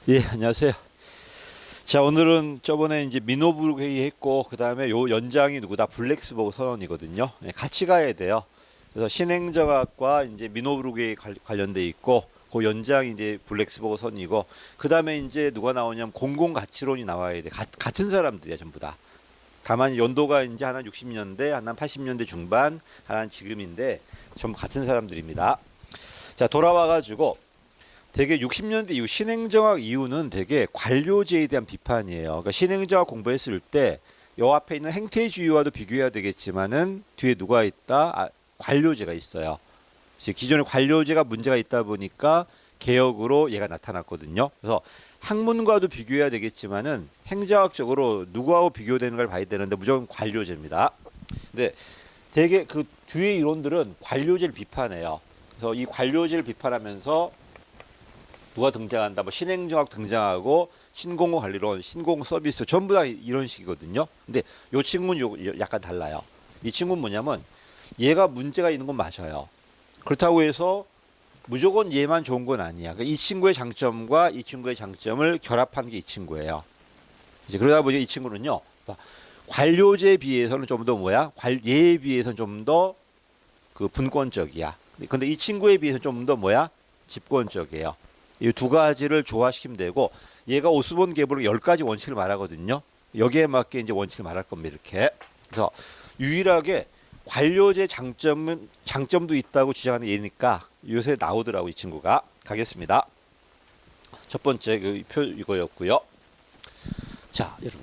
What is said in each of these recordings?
예, 안녕하세요. 자, 오늘은 저번에 이제 민노블 회의 했고, 그 다음에 요 연장이 누구다? 블랙스버그 선언이거든요. 예, 같이 가야 돼요. 그래서 신행정학과 이제 민노블 회의 관련돼 있고, 그 연장이 이제 블랙스버그 선이고, 그 다음에 이제 누가 나오냐면 공공가치론이 나와야 돼. 같은 사람들이야, 전부 다. 다만 연도가 이제 하나 60년대, 하나 80년대 중반, 하나 지금인데, 전부 같은 사람들입니다. 자, 돌아와가지고, 되게 60년대 이후 신행정학 이후는 되게 관료제에 대한 비판이에요. 그러니까 신행정학 공부했을 때 요 앞에 있는 행태주의와도 비교해야 되겠지만은 뒤에 누가 있다? 관료제가 있어요. 기존의 관료제가 문제가 있다 보니까 개혁으로 얘가 나타났거든요. 그래서 학문과도 비교해야 되겠지만은 행정학적으로 누구하고 비교되는 걸 봐야 되는데 무조건 관료제입니다. 근데 되게 그 뒤에 이론들은 관료제를 비판해요. 그래서 이 관료제를 비판하면서 누가 등장한다? 뭐 신행정학 등장하고 신공관리론, 신공서비스 전부 다 이런 식이거든요. 근데 이 친구는 약간 달라요. 이 친구는 뭐냐면 얘가 문제가 있는 건 맞아요. 그렇다고 해서 무조건 얘만 좋은 건 아니야. 그러니까 이 친구의 장점과 이 친구의 장점을 결합한 게 이 친구예요. 이제 그러다 보니 이 친구는요. 관료제에 비해서는 좀 더 얘에 비해서는 좀 더 그 분권적이야. 근데 이 친구에 비해서 좀 더 집권적이에요. 이 두 가지를 조화시키면 되고, 얘가 오스본 계보로 10가지 원칙을 말하거든요. 여기에 맞게 이제 원칙을 말할 겁니다. 이렇게. 그래서 유일하게 관료제 장점도 있다고 주장하는 얘니까 요새 나오더라고, 이 친구가. 가겠습니다. 첫 번째 그 표 이거였고요. 자, 여러분.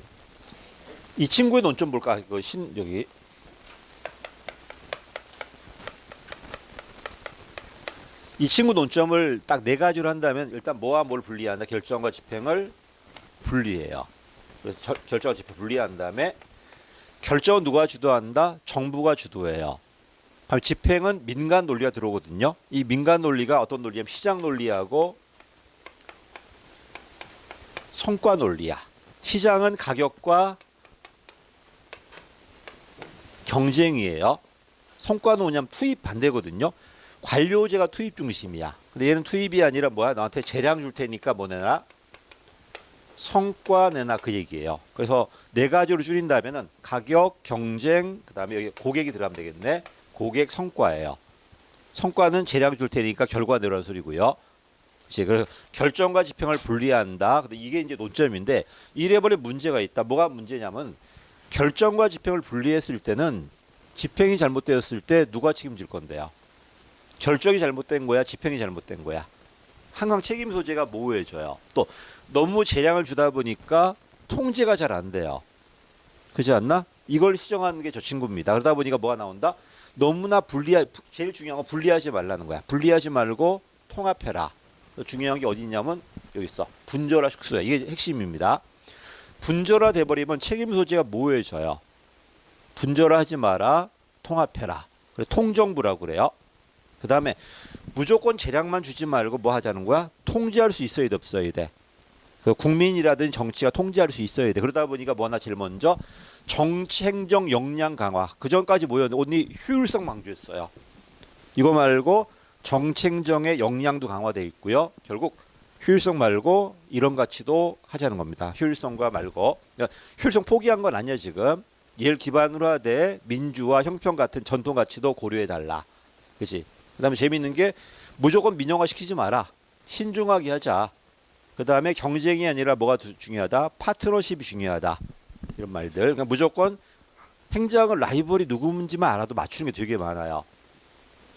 이 친구의 논점 볼까? 이거 여기. 이 친구 논점을 딱 4가지로 한다면 일단 뭐와 뭘 분리한다? 결정과 집행을 분리해요. 그래서 결정과 집행 분리한 다음에 결정은 누가 주도한다? 정부가 주도해요. 집행은 민간 논리가 들어오거든요. 이 민간 논리가 어떤 논리냐면 시장 논리하고 성과 논리야. 시장은 가격과 경쟁이에요. 성과는 뭐냐면 투입 반대거든요. 관료제가 투입 중심이야. 근데 얘는 투입이 아니라 뭐야? 너한테 재량 줄 테니까 뭐 내놔? 성과 내놔, 그 얘기예요. 그래서 4가지로 줄인다면은 가격, 경쟁, 그다음에 여기 고객이 들어가면 되겠네. 고객, 성과예요. 성과는 재량 줄 테니까 결과 내라는 소리고요. 그래서 결정과 집행을 분리한다. 근데 이게 이제 논점인데 이 레벨에 문제가 있다. 뭐가 문제냐면 결정과 집행을 분리했을 때는 집행이 잘못되었을 때 누가 책임질 건데요? 결정이 잘못된 거야, 집행이 잘못된 거야. 항상 책임 소재가 모호해져요. 또 너무 재량을 주다 보니까 통제가 잘 안 돼요. 그렇지 않나? 이걸 시정하는 게 저 친구입니다. 그러다 보니까 뭐가 나온다? 너무나 제일 중요한 건 분리하지 말라는 거야. 분리하지 말고 통합해라. 중요한 게 어디 있냐면 여기 있어. 분절화 축소야. 이게 핵심입니다. 분절화 돼버리면 책임 소재가 모호해져요. 분절화하지 마라. 통합해라. 그래, 통정부라고 그래요. 그 다음에 무조건 재량만 주지 말고 뭐 하자는 거야? 통제할 수 있어야 돼, 없어야 돼? 그 국민이라든 정치가 통제할 수 있어야 돼. 그러다 보니까 뭐나 제일 먼저 정치 행정 역량 강화. 그 전까지 뭐였는데 언니 효율성 강조했어요. 이거 말고 정치 행정의 역량도 강화돼 있고요. 결국 효율성 말고 이런 가치도 하자는 겁니다. 효율성과 말고. 그러니까 효율성 포기한 건 아니야 지금. 얘를 기반으로 하되 민주화 형평 같은 전통 가치도 고려해 달라. 그렇지? 그다음에 재미있는 게 무조건 민영화 시키지 마라. 신중하게 하자. 그다음에 경쟁이 아니라 뭐가 중요하다? 파트너십이 중요하다. 이런 말들. 그러니까 무조건 행정은 라이벌이 누구인지만 알아도 맞추는 게 되게 많아요.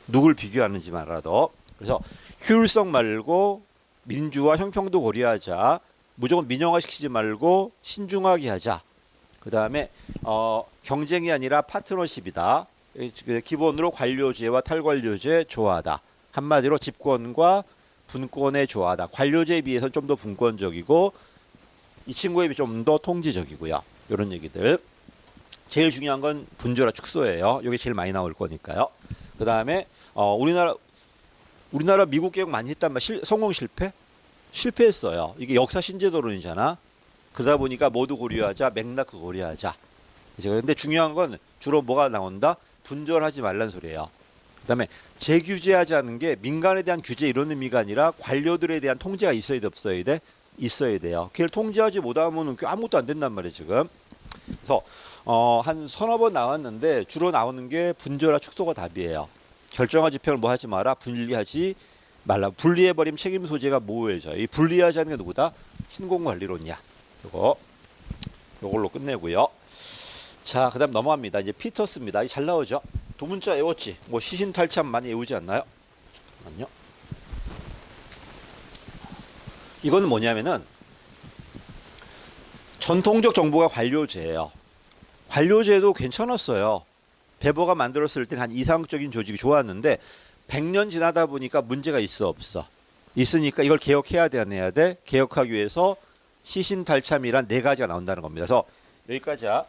누굴 비교하는지만 알아도. 그래서 효율성 말고 민주화 형평도 고려하자. 무조건 민영화 시키지 말고 신중하게 하자. 그다음에 경쟁이 아니라 파트너십이다. 기본으로 관료제와 탈관료제 조화다. 한마디로 집권과 분권의 조화다. 관료제에 비해서 좀 더 분권적이고 이 친구에 비해 좀 더 통제적이고요. 이런 얘기들. 제일 중요한 건 분절화 축소예요. 이게 제일 많이 나올 거니까요. 그 다음에 우리나라 미국 개혁 많이 했단 말. 성공 실패했어요. 이게 역사 신제도론이잖아. 그러다 보니까 모두 고려하자, 맥락 고려하자. 그런데 중요한 건 주로 뭐가 나온다? 분절하지 말란 소리예요. 그다음에 재규제하지 않는 게 민간에 대한 규제 이런 의미가 아니라 관료들에 대한 통제가 있어야 돼, 없어야 돼? 있어야 돼요. 걔를 통제하지 못하면 아무것도 안 된단 말이에요, 지금. 그래서 한 서너 번 나왔는데 주로 나오는 게 분절화 축소가 답이에요. 결정화 지평을 뭐 하지 마라, 분리하지 말라. 분리해버리면 책임 소재가 모호해져요. 이 분리하지 않는 게 누구다? 신공관리론이야. 요걸로 끝내고요. 자, 그 다음 넘어갑니다. 이제 피터스입니다. 잘 나오죠? 두 문자 외웠지? 뭐 시신탈참 많이 외우지 않나요? 잠깐만요. 이건 뭐냐면은 전통적 정부가 관료제예요. 관료제도 괜찮았어요. 베버가 만들었을 때 한 이상적인 조직이 좋았는데 100년 지나다 보니까 문제가 있어 없어? 있으니까 이걸 개혁해야 돼, 안 해야 돼? 개혁하기 위해서 시신탈참이란 4가지가 나온다는 겁니다. 그래서 여기까지야.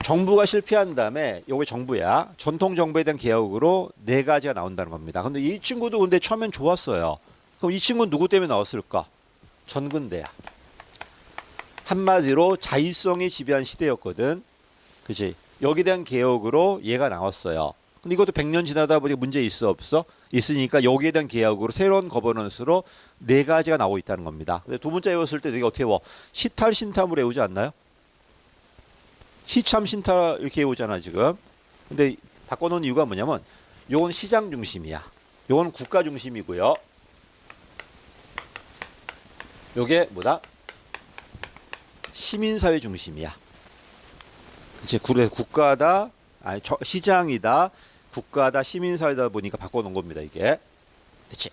정부가 실패한 다음에 요게 정부야. 전통 정부에 대한 개혁으로 4가지가 나온다는 겁니다. 근데 이 친구도 근데 처음엔 좋았어요. 그럼 이 친구는 누구 때문에 나왔을까? 전근대야. 한마디로 자율성이 지배한 시대였거든. 그치? 여기에 대한 개혁으로 얘가 나왔어요. 근데 이것도 100년 지나다 보니 문제 있어 없어? 있으니까 여기에 대한 개혁으로 새로운 거버넌스로 4가지가 나오고 있다는 겁니다. 근데 두 문자 외웠을 때 되게 어떻게 시탈 신탐을 외우지 않나요? 시참 신탈 이렇게 외우잖아 지금. 근데 바꿔놓은 이유가 뭐냐면 요건 시장 중심이야. 요건 국가 중심이고요. 요게 뭐다? 시민사회 중심이야. 그치? 국가다, 아니, 시장이다, 국가다, 시민사회다 보니까 바꿔놓은 겁니다, 이게. 그치?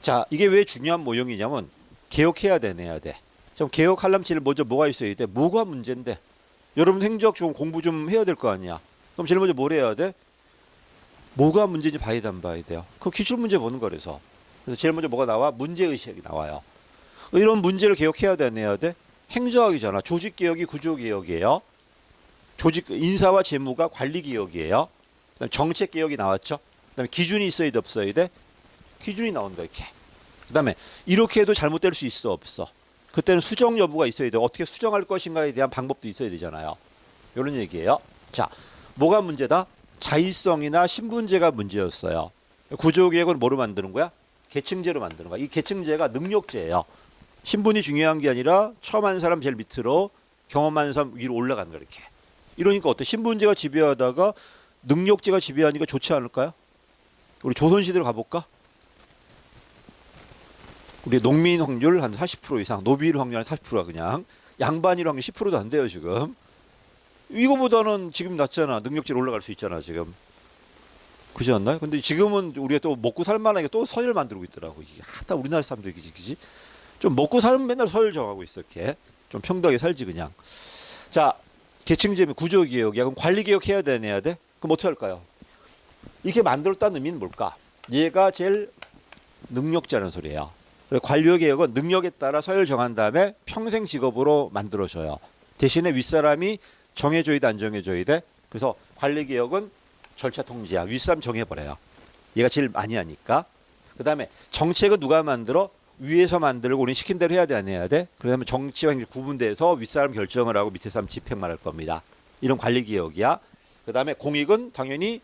자, 이게 왜 중요한 모형이냐면, 개혁해야 돼, 내야 돼. 좀 개혁하려면 제일 먼저 뭐가 있어야 돼? 뭐가 문제인데? 여러분 행정 좀 공부 좀 해야 될 거 아니야? 그럼 제일 먼저 뭘 해야 돼? 뭐가 문제인지 봐야 돼, 안 봐야 돼요? 그 기출문제 보는 거라서. 그래서 제일 먼저 뭐가 나와? 문제의식이 나와요. 이런 문제를 개혁해야 돼, 내야 돼? 행정학이잖아. 조직개혁이 구조개혁이에요. 인사와 재무가 관리개혁이에요. 그다음에 정책개혁이 나왔죠. 그다음에 기준이 있어야 돼, 없어야 돼? 기준이 나온다, 이렇게. 그다음에 이렇게 해도 잘못될 수 있어, 없어? 그때는 수정 여부가 있어야 돼. 어떻게 수정할 것인가에 대한 방법도 있어야 되잖아요. 이런 얘기예요. 자, 뭐가 문제다? 자율성이나 신분제가 문제였어요. 구조개혁은 뭐로 만드는 거야? 계층제로 만드는 거야. 이 계층제가 능력제예요. 신분이 중요한 게 아니라 처음 한 사람 제일 밑으로 경험한 사람 위로 올라가는 거야, 이렇게. 이러니까 어때? 신분제가 지배하다가 능력제가 지배하니까 좋지 않을까요? 우리 조선시대로 가볼까? 우리 농민 확률 한 40% 이상, 노비일 확률 한 40%가 그냥, 양반일 확률 10%도 안 돼요, 지금. 이거보다는 지금 낫잖아. 능력제로 올라갈 수 있잖아, 지금. 그렇지 않나요? 근데 지금은 우리가 또 먹고 살만하게 또 서열 만들고 있더라고. 이게 하다 우리나라 사람들이 그지? 좀 먹고 살면 맨날 서열 정하고 있어, 이렇게. 좀 평등하게 살지, 그냥. 자, 계층제면 구조개혁이야. 그럼 관리개혁 해야 돼, 안 해야 돼? 그럼 어떻게 할까요? 이렇게 만들었다는 의미는 뭘까? 얘가 제일 능력자라는 소리예요. 관료개혁은 능력에 따라 서열 정한 다음에 평생 직업으로 만들어줘요. 대신에 윗사람이 정해줘야 돼, 안 정해줘야 돼? 그래서 관리개혁은 절차 통제야. 윗사람 정해버려요. 얘가 제일 많이 하니까. 그 다음에 정책은 누가 만들어? 위에서 만들고 우리는 시킨 대로 해야 돼, 안 해야 돼? 그러면 정치와 행정 구분돼서 윗사람 결정을 하고 밑에 사람 집행만 할 겁니다. 이런 관리개혁이야. 그 다음에 공익은 당연히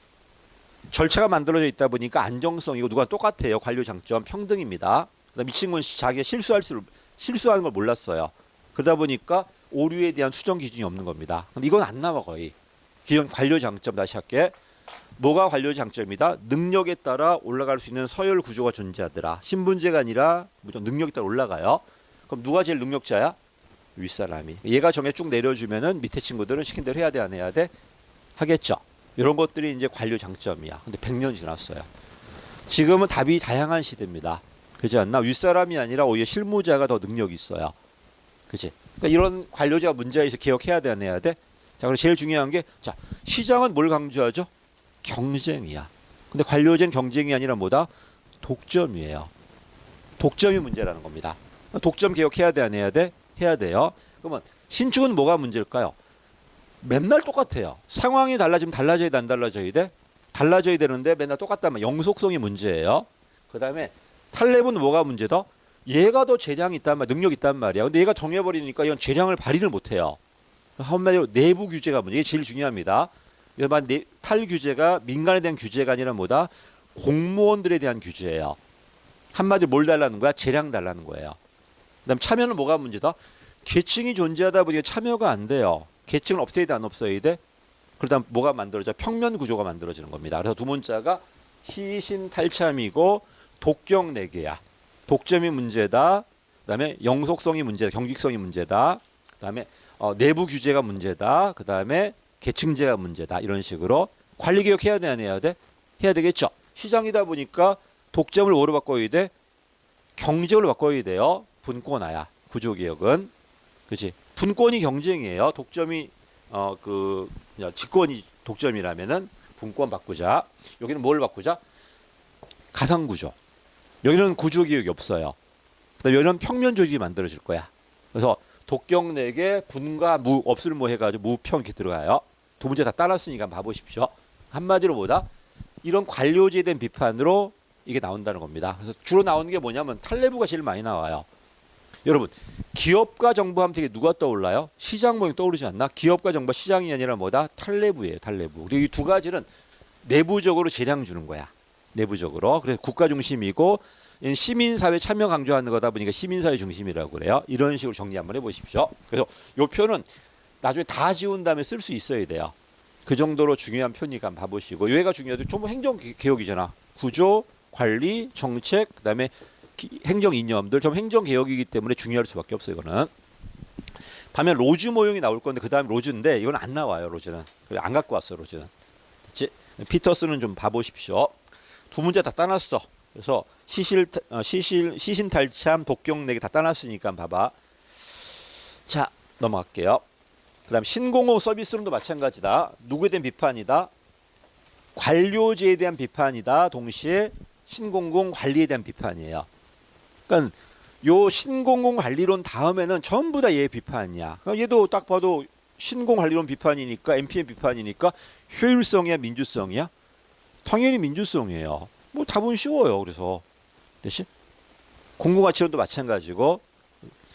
절차가 만들어져 있다 보니까 안정성이고 누가 똑같아요. 관료 장점 평등입니다. 그다음에 이 친구는 자기가 실수하는 걸 몰랐어요. 그러다 보니까 오류에 대한 수정 기준이 없는 겁니다. 근데 이건 안 나와 거의. 기존 관료 장점 다시 할게. 뭐가 관료 장점이다? 능력에 따라 올라갈 수 있는 서열 구조가 존재하더라. 신분제가 아니라 무조건 능력에 따라 올라가요. 그럼 누가 제일 능력자야? 윗사람이. 얘가 정해 쭉 내려주면은 밑에 친구들은 시킨 대로 해야 돼, 안 해야 돼? 하겠죠. 이런 것들이 이제 관료 장점이야. 근데 100년 지났어요. 지금은 답이 다양한 시대입니다. 그렇지 않나? 윗사람이 아니라 오히려 실무자가 더 능력이 있어요. 그치? 그러니까 이런 관료제가 문제가 있어 개혁해야 돼, 안 해야 돼? 자, 그리고 제일 중요한 게, 자, 시장은 뭘 강조하죠? 경쟁이야. 근데 관료제는 경쟁이 아니라 뭐다? 독점이에요. 독점이 문제라는 겁니다. 독점 개혁해야 돼, 안 해야 돼? 해야 돼요. 그러면 신축은 뭐가 문제일까요? 맨날 똑같아요. 상황이 달라지면 달라져야 돼, 안 달라져야 돼? 달라져야 되는데 맨날 똑같다면 영속성이 문제예요. 그 다음에 탈랩은 뭐가 문제다? 얘가 더 재량이 있단 말이야. 능력이 있단 말이야. 근데 얘가 정해버리니까 이건 재량을 발휘를 못해요. 한마디로 내부 규제가 문제. 이게 제일 중요합니다. 일반 탈 규제가 민간에 대한 규제가 아니라 뭐다? 공무원들에 대한 규제예요. 한마디로 뭘 달라는 거야? 재량 달라는 거예요. 그다음 참여는 뭐가 문제다? 계층이 존재하다 보니까 참여가 안 돼요. 계층을 없애야 돼, 안 없애야 돼? 그러다 뭐가 만들어져? 평면 구조가 만들어지는 겁니다. 그래서 두 문자가 시신탈참이고 독경 4개야. 독점이 문제다. 그다음에 영속성이 문제다. 경직성이 문제다. 그다음에 내부 규제가 문제다. 그다음에 계층제가 문제다. 이런 식으로 관리 개혁 해야 돼, 안 해야 돼? 해야 되겠죠. 시장이다 보니까 독점을 뭐로 바꿔야 돼? 경쟁으로 바꿔야 돼요. 분권화야. 구조 개혁은. 그렇지. 분권이 경쟁이에요. 독점이 직권이 독점이라면은 분권 바꾸자. 여기는 뭘 바꾸자? 가상 구조. 여기는 구조 개혁이 없어요. 그다음에 여기는 평면 조직이 만들어질 거야. 그래서 독경 4개 분과 무 없을 뭐 해가지고 무평 이렇게 들어가요. 두 문제 다 따랐으니까 봐보십시오. 한마디로 뭐다? 이런 관료제에 대한 비판으로 이게 나온다는 겁니다. 그래서 주로 나오는 게 뭐냐면 탈레부가 제일 많이 나와요. 여러분, 기업과 정부 하면 되게 누가 떠올라요? 시장 모형 떠오르지 않나? 기업과 정부, 시장이 아니라 뭐다? 탈레부예요, 탈레부. 그리고 이 두 가지는 내부적으로 재량 주는 거야. 내부적으로. 그래서 국가 중심이고 시민사회 참여 강조하는 거다 보니까 시민사회 중심이라고 그래요. 이런 식으로 정리 한번 해보십시오. 그래서 이 표는 나중에 다 지운 다음에 쓸 수 있어야 돼요. 그 정도로 중요한 표니까 한번 봐보시고. 얘가 중요해도 전부 행정개혁이잖아. 구조, 관리, 정책, 그다음에 행정 이념들 좀 행정 개혁이기 때문에 중요할 수밖에 없어요. 이거는 반면 로즈 모형이 나올 건데 그 다음 로즈인데 이건 안 나와요. 로즈는 안 갖고 왔어. 로즈는 됐지? 피터스는 좀 봐보십시오. 두 문제 다 따놨어. 그래서 시신탈참 독경 4개 다 따놨으니까 봐봐. 자, 넘어갈게요. 그다음 신공공 서비스론도 마찬가지다. 누구에 대한 비판이다? 관료제에 대한 비판이다. 동시에 신공공 관리에 대한 비판이에요. 그러니까 요 신공공 관리론 다음에는 전부 다 얘 비판이야. 얘도 딱 봐도 신공 관리론 비판이니까 MPM 비판이니까 효율성이야, 민주성이야? 당연히 민주성이에요. 뭐 답은 쉬워요. 그래서 대신 공공가치론도 마찬가지고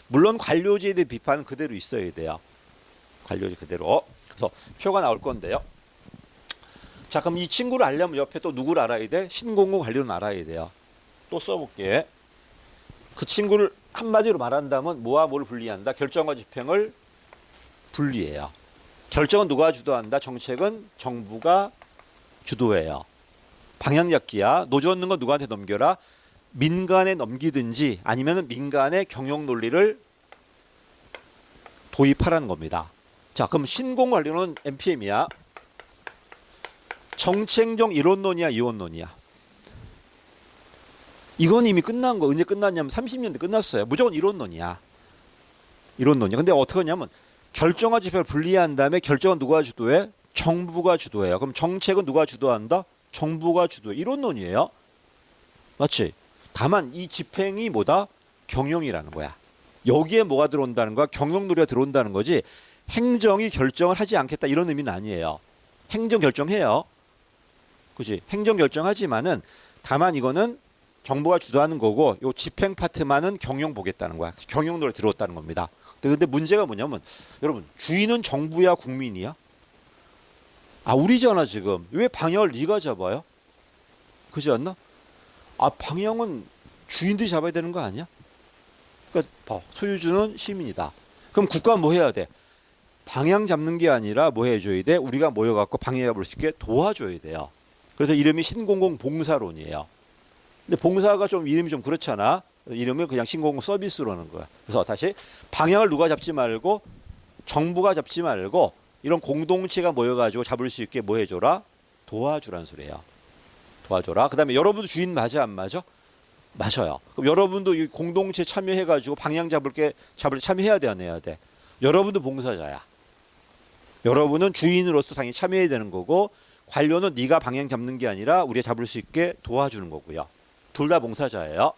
물론 관료제에 대한 비판은 그대로 있어야 돼요. 관료제 그대로. 그래서 표가 나올 건데요. 자, 그럼 이 친구를 알려면 옆에 또 누구를 알아야 돼? 신공공 관리론 알아야 돼요. 또 써볼게. 그 친구를 한마디로 말한다면 뭐와 뭘 분리한다? 결정과 집행을 분리해요. 결정은 누가 주도한다? 정책은 정부가 주도해요. 방향 잡기야. 노젓는 건 누구한테 넘겨라? 민간에 넘기든지 아니면 민간의 경영 논리를 도입하라는 겁니다. 자, 그럼 신공관리론은 MPM이야. 정책적 이론론이야, 이원론이야? 이건 이미 끝난 거. 언제 끝났냐면 30년대 끝났어요. 무조건 이론론이야. 이론론이야. 근데 어떻게 하냐면 결정과 집행을 분리한 다음에 결정은 누가 주도해? 정부가 주도해요. 그럼 정책은 누가 주도한다? 정부가 주도해. 이론론이에요. 맞지? 다만 이 집행이 뭐다? 경영이라는 거야. 여기에 뭐가 들어온다는 거야? 경영 논리가 들어온다는 거지. 행정이 결정을 하지 않겠다 이런 의미는 아니에요. 행정 결정해요. 그렇지? 행정 결정하지만은 다만 이거는 정부가 주도하는 거고 요 집행 파트만은 경영 보겠다는 거야. 경영 논리 들어왔다는 겁니다. 근데 문제가 뭐냐면 여러분 주인은 정부야 국민이야? 아 우리잖아 지금. 왜 방향을 네가 잡아요? 그렇지 않나? 아 방향은 주인들이 잡아야 되는 거 아니야? 그러니까 소유주는 시민이다. 그럼 국가는 뭐 해야 돼? 방향 잡는 게 아니라 뭐 해줘야 돼? 우리가 모여갖고 방향 잡을 수 있게 도와줘야 돼요. 그래서 이름이 신공공 봉사론이에요. 근데 봉사가 좀 이름이 좀 그렇잖아. 이름은 그냥 신공공 서비스로는 거야. 그래서 다시 방향을 누가 잡지 말고 정부가 잡지 말고 이런 공동체가 모여가지고 잡을 수 있게 뭐 해줘라? 도와주라는 소리예요. 도와줘라. 그 다음에 여러분도 주인 맞아 안 맞아? 맞아요. 그럼 여러분도 이 공동체 참여해가지고 방향 참여해야 돼, 안 해야 돼? 여러분도 봉사자야. 여러분은 주인으로서 당연히 참여해야 되는 거고 관료는 네가 방향 잡는 게 아니라 우리가 잡을 수 있게 도와주는 거고요. 둘 다 봉사자예요.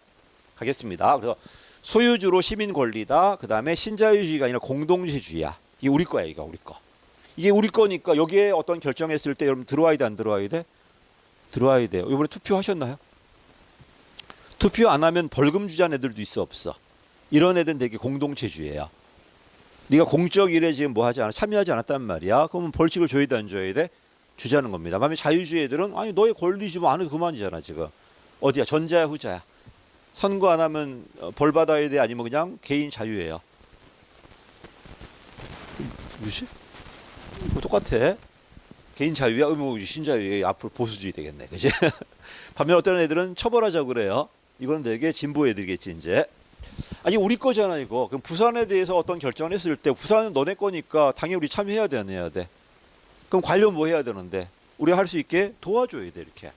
가겠습니다. 그래서 소유주로 시민 권리다. 그 다음에 신자유주의가 아니라 공동체주의야. 이게 우리 거야, 이거 우리 거. 이게 우리 거니까 여기에 어떤 결정했을 때 여러분 들어와야 돼, 안 들어와야 돼? 들어와야 돼요. 이번에 투표하셨나요? 투표 안 하면 벌금 주자는 애들도 있어 없어? 이런 애들은 되게 공동체주의예요. 네가 공적 일에 지금 뭐 하지 않아 참여하지 않았단 말이야. 그러면 벌칙을 줘야 돼, 안 줘야 돼? 주자는 겁니다. 반면 자유주의 애들은 아니 너의 권리지 뭐 안 해도 그만이잖아 지금. 어디야? 전자야 후자야? 선거 안 하면 벌 받아야 돼 아니면 그냥 개인 자유예요. 뭐지? 뭐 똑같아. 개인 자유야? 뭐 신자유 앞으로 보수주의 되겠네. 그지? 반면 어떤 애들은 처벌하자고 그래요. 이건 되게 진보 애들이겠지 이제. 아니 우리 거잖아 이거. 그럼 부산에 대해서 어떤 결정을 했을 때 부산은 너네 거니까 당연히 우리 참여해야 돼 안 해야 돼? 그럼 관련 뭐 해야 되는데? 우리가 할 수 있게 도와줘야 돼 이렇게.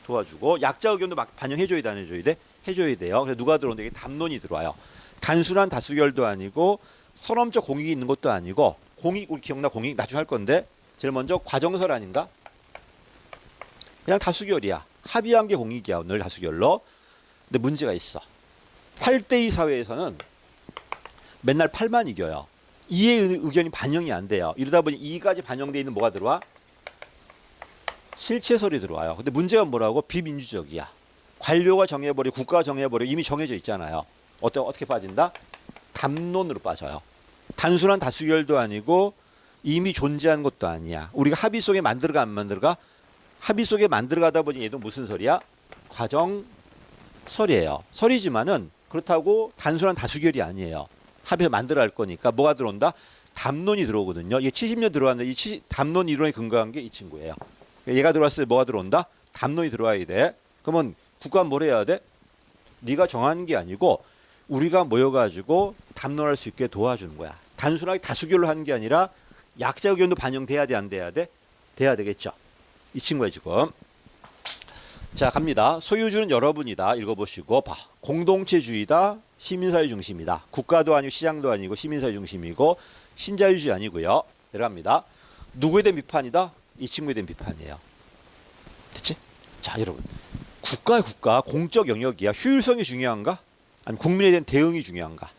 도와주고 약자 의견도 막 반영해줘야 돼 안 해줘야 돼? 해줘야 돼요. 그래서 누가 들어오는데 이게 담론이 들어와요. 단순한 다수결도 아니고 선언적 공익이 있는 것도 아니고 공익 우리 기억나 공익 나중에 할 건데 제일 먼저 과정설 아닌가? 그냥 다수결이야. 합의한 게 공익이야 오늘 다수결로. 근데 문제가 있어. 8대2 사회에서는 맨날 8만 이겨요. 2의 의견이 반영이 안 돼요. 이러다 보니 2까지 반영돼 있는 뭐가 들어와? 실체설이 들어와요. 근데 문제가 뭐라고? 비민주적이야. 관료가 정해버리고 국가가 정해버리고 이미 정해져 있잖아요. 어떻게 빠진다? 담론으로 빠져요. 단순한 다수결도 아니고 이미 존재한 것도 아니야. 우리가 합의 속에 만들어가 안 만들어가? 합의 속에 만들어가다 보니 얘도 무슨 설이야? 과정설이에요. 설이지만은 그렇다고 단순한 다수결이 아니에요. 합의를 만들어 할 거니까 뭐가 들어온다? 담론이 들어오거든요. 이게 70년 들어왔는데 이 담론 이론에 근거한 게 이 친구예요. 얘가 들어왔을 때 뭐가 들어온다? 담론이 들어와야 돼. 그러면 국가는 뭘 해야 돼? 네가 정하는 게 아니고 우리가 모여가지고 담론할 수 있게 도와주는 거야. 단순하게 다수결로 하는 게 아니라 약자 의견도 반영돼야 돼 안 돼야 돼? 돼야 되겠죠. 이 친구야 지금. 자 갑니다. 소유주는 여러분이다. 읽어보시고 봐. 공동체주의다. 시민사회 중심이다. 국가도 아니고 시장도 아니고 시민사회 중심이고 신자유주의 아니고요. 내려갑니다. 누구에 대한 비판이다? 이 친구에 대한 비판이에요. 됐지? 자 여러분. 국가 공적 영역이야. 효율성이 중요한가? 아니 국민에 대한 대응이 중요한가?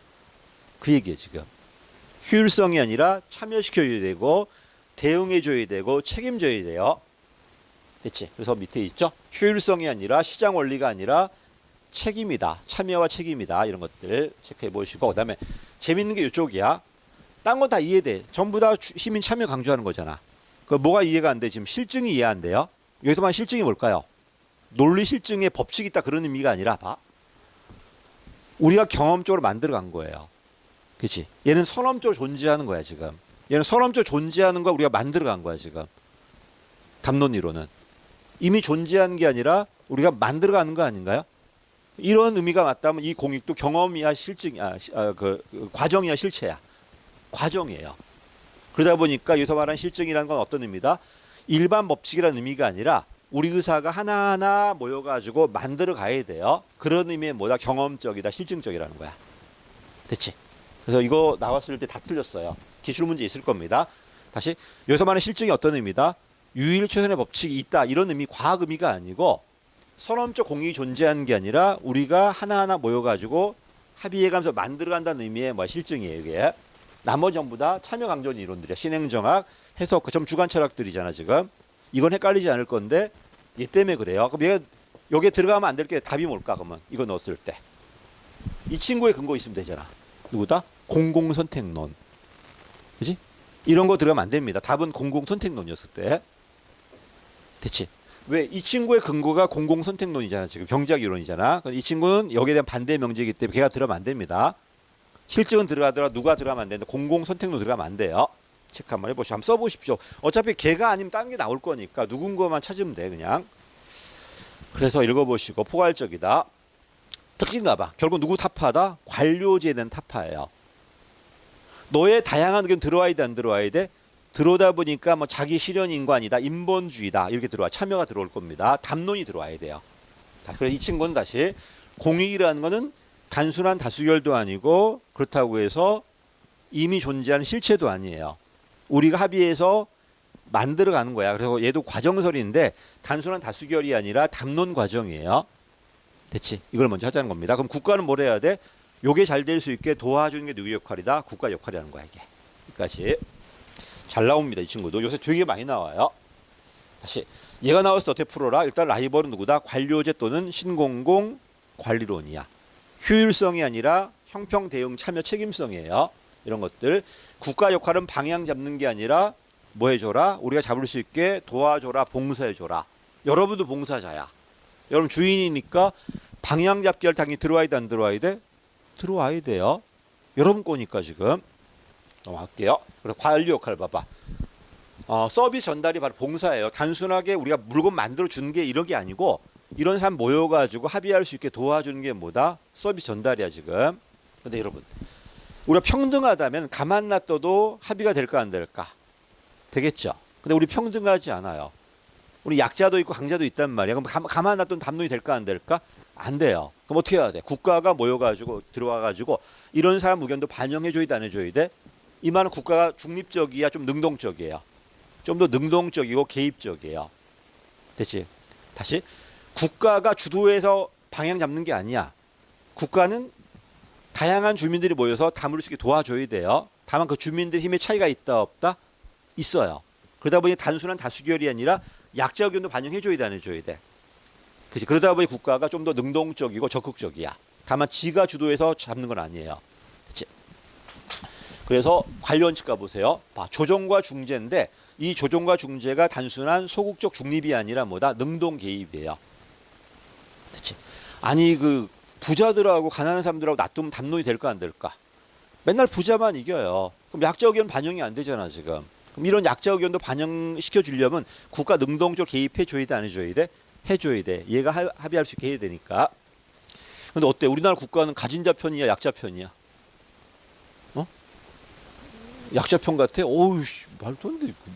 그 얘기예요 지금. 효율성이 아니라 참여시켜줘야 되고 대응해줘야 되고 책임져야 돼요. 됐지? 그래서 밑에 있죠? 효율성이 아니라 시장 원리가 아니라 책임이다. 참여와 책임이다. 이런 것들 체크해 보시고 그 다음에 재밌는 게 이쪽이야. 딴 건 다 이해돼. 전부 다 시민 참여 강조하는 거잖아. 그 뭐가 이해가 안 돼? 지금 실증이 이해 안 돼요? 여기서만 실증이 뭘까요? 논리 실증에 법칙이 있다 그런 의미가 아니라 봐. 우리가 경험적으로 만들어간 거예요. 그렇지? 얘는 선언적으로 존재하는 거야 지금. 얘는 선언적으로 존재하는 거 우리가 만들어간 거야 지금. 담론이론은. 이미 존재하는 게 아니라 우리가 만들어가는 거 아닌가요? 이런 의미가 맞다면 이 공익도 경험이야 실증이야 과정이야 실체야. 과정이에요. 그러다 보니까 여기서 말하는 실증이라는 건 어떤 의미다? 일반 법칙이라는 의미가 아니라 우리 의사가 하나하나 모여가지고 만들어 가야 돼요. 그런 의미의 뭐다? 경험적이다, 실증적이라는 거야. 됐지? 그래서 이거 나왔을 때 다 틀렸어요. 기출문제 있을 겁니다. 다시 여기서 말하는 실증이 어떤 의미다? 유일 최선의 법칙이 있다. 이런 의미, 과학 의미가 아니고 선언적 공익이 존재하는 게 아니라 우리가 하나하나 모여가지고 합의해가면서 만들어간다는 의미의 뭐 실증이에요. 이게. 나머지 전부 다 참여 강조 이론들이야. 신행정학, 해석, 좀 주관 철학들이잖아 지금. 이건 헷갈리지 않을 건데 얘 때문에 그래요. 그럼 얘가 여기에 들어가면 안 될 게 답이 뭘까 그러면 이거 넣었을 때. 이 친구의 근거 있으면 되잖아. 누구다? 공공선택론. 그지? 이런 거 들어가면 안 됩니다. 답은 공공선택론이었을 때. 됐지? 왜? 이 친구의 근거가 공공선택론이잖아. 지금 경제학 이론이잖아. 이 친구는 여기에 대한 반대 명제이기 때문에 걔가 들어가면 안 됩니다. 실증은 들어가더라 누가 들어가면 안 되는데 공공선택론 들어가면 안 돼요. 체크 한번 해보시죠. 한번 써보십시오. 어차피 걔가 아니면 딴 게 나올 거니까 누군 거만 찾으면 돼 그냥. 그래서 읽어보시고 포괄적이다. 특징가 봐. 결국 누구 타파다? 관료제에 대한 타파예요. 너의 다양한 의견 들어와야 돼 안 들어와야 돼? 들어오다 보니까 뭐 자기 실현 인간이다, 인본주의다 이렇게 들어와 참여가 들어올 겁니다. 담론이 들어와야 돼요. 그래서 이 친구는 다시 공익이라는 거는 단순한 다수결도 아니고 그렇다고 해서 이미 존재하는 실체도 아니에요. 우리가 합의해서 만들어가는 거야. 그래서 얘도 과정설인데 단순한 다수결이 아니라 담론 과정이에요. 됐지? 이걸 먼저 하자는 겁니다. 그럼 국가는 뭘 해야 돼? 요게 잘 될 수 있게 도와주는 게 누구 역할이다? 국가 역할이라는 거야 이게. 여기까지. 잘 나옵니다. 이 친구도. 요새 되게 많이 나와요. 다시 얘가 나왔을 때 어떻게 풀어라? 일단 라이벌은 누구다? 관료제 또는 신공공 관리론이야. 효율성이 아니라 형평 대응 참여 책임성이에요. 이런 것들. 국가 역할은 방향 잡는 게 아니라 뭐 해줘라? 우리가 잡을 수 있게 도와줘라, 봉사해줘라. 여러분도 봉사자야. 여러분 주인이니까 방향 잡기할 당연히 들어와야 돼, 안 들어와야 돼? 들어와야 돼요. 여러분 거니까 지금. 넘어갈게요. 그래서 관료 역할 봐봐. 서비스 전달이 바로 봉사예요. 단순하게 우리가 물건 만들어 주는 게 이런 게 아니고 이런 사람 모여가지고 합의할 수 있게 도와주는 게 뭐다? 서비스 전달이야 지금. 근데 여러분 우리가 평등하다면 가만 놔둬도 합의가 될까 안 될까? 되겠죠. 근데 우리 평등하지 않아요. 우리 약자도 있고 강자도 있단 말이야. 그럼 가만 놔둬도 담론이 될까 안 될까? 안 돼요. 그럼 어떻게 해야 돼? 국가가 모여가지고 들어와가지고 이런 사람 의견도 반영해줘야 돼, 안 해줘야 돼? 이 말은 국가가 중립적이야, 좀 능동적이에요. 좀 더 능동적이고 개입적이에요. 됐지? 다시 국가가 주도해서 방향 잡는 게 아니야. 국가는 다양한 주민들이 모여서 담을 수 있게 도와줘야 돼요. 다만 그 주민들 힘의 차이가 있다 없다? 있어요. 그러다 보니 단순한 다수결이 아니라 약자 의견도 반영해줘야 돼, 안 해줘야 돼? 그치? 그러다 보니 국가가 좀 더 능동적이고 적극적이야. 다만 지가 주도해서 잡는 건 아니에요. 그치? 그래서 관료원칙 가보세요. 조정과 중재인데 이 조정과 중재가 단순한 소극적 중립이 아니라 뭐다? 능동 개입이에요. 그치? 아니 그 부자들하고 가난한 사람들하고 놔두면 담론이 될까 안 될까? 맨날 부자만 이겨요. 그럼 약자 의견 반영이 안 되잖아 지금. 그럼 이런 약자 의견도 반영시켜 주려면 국가 능동적 개입해 줘야 돼, 안 해줘야 돼? 해줘야 돼. 얘가 합의할 수 있게 해야 되니까. 근데 어때? 우리나라 국가는 가진자 편이야, 약자 편이야? 약자 편 같아? 어우,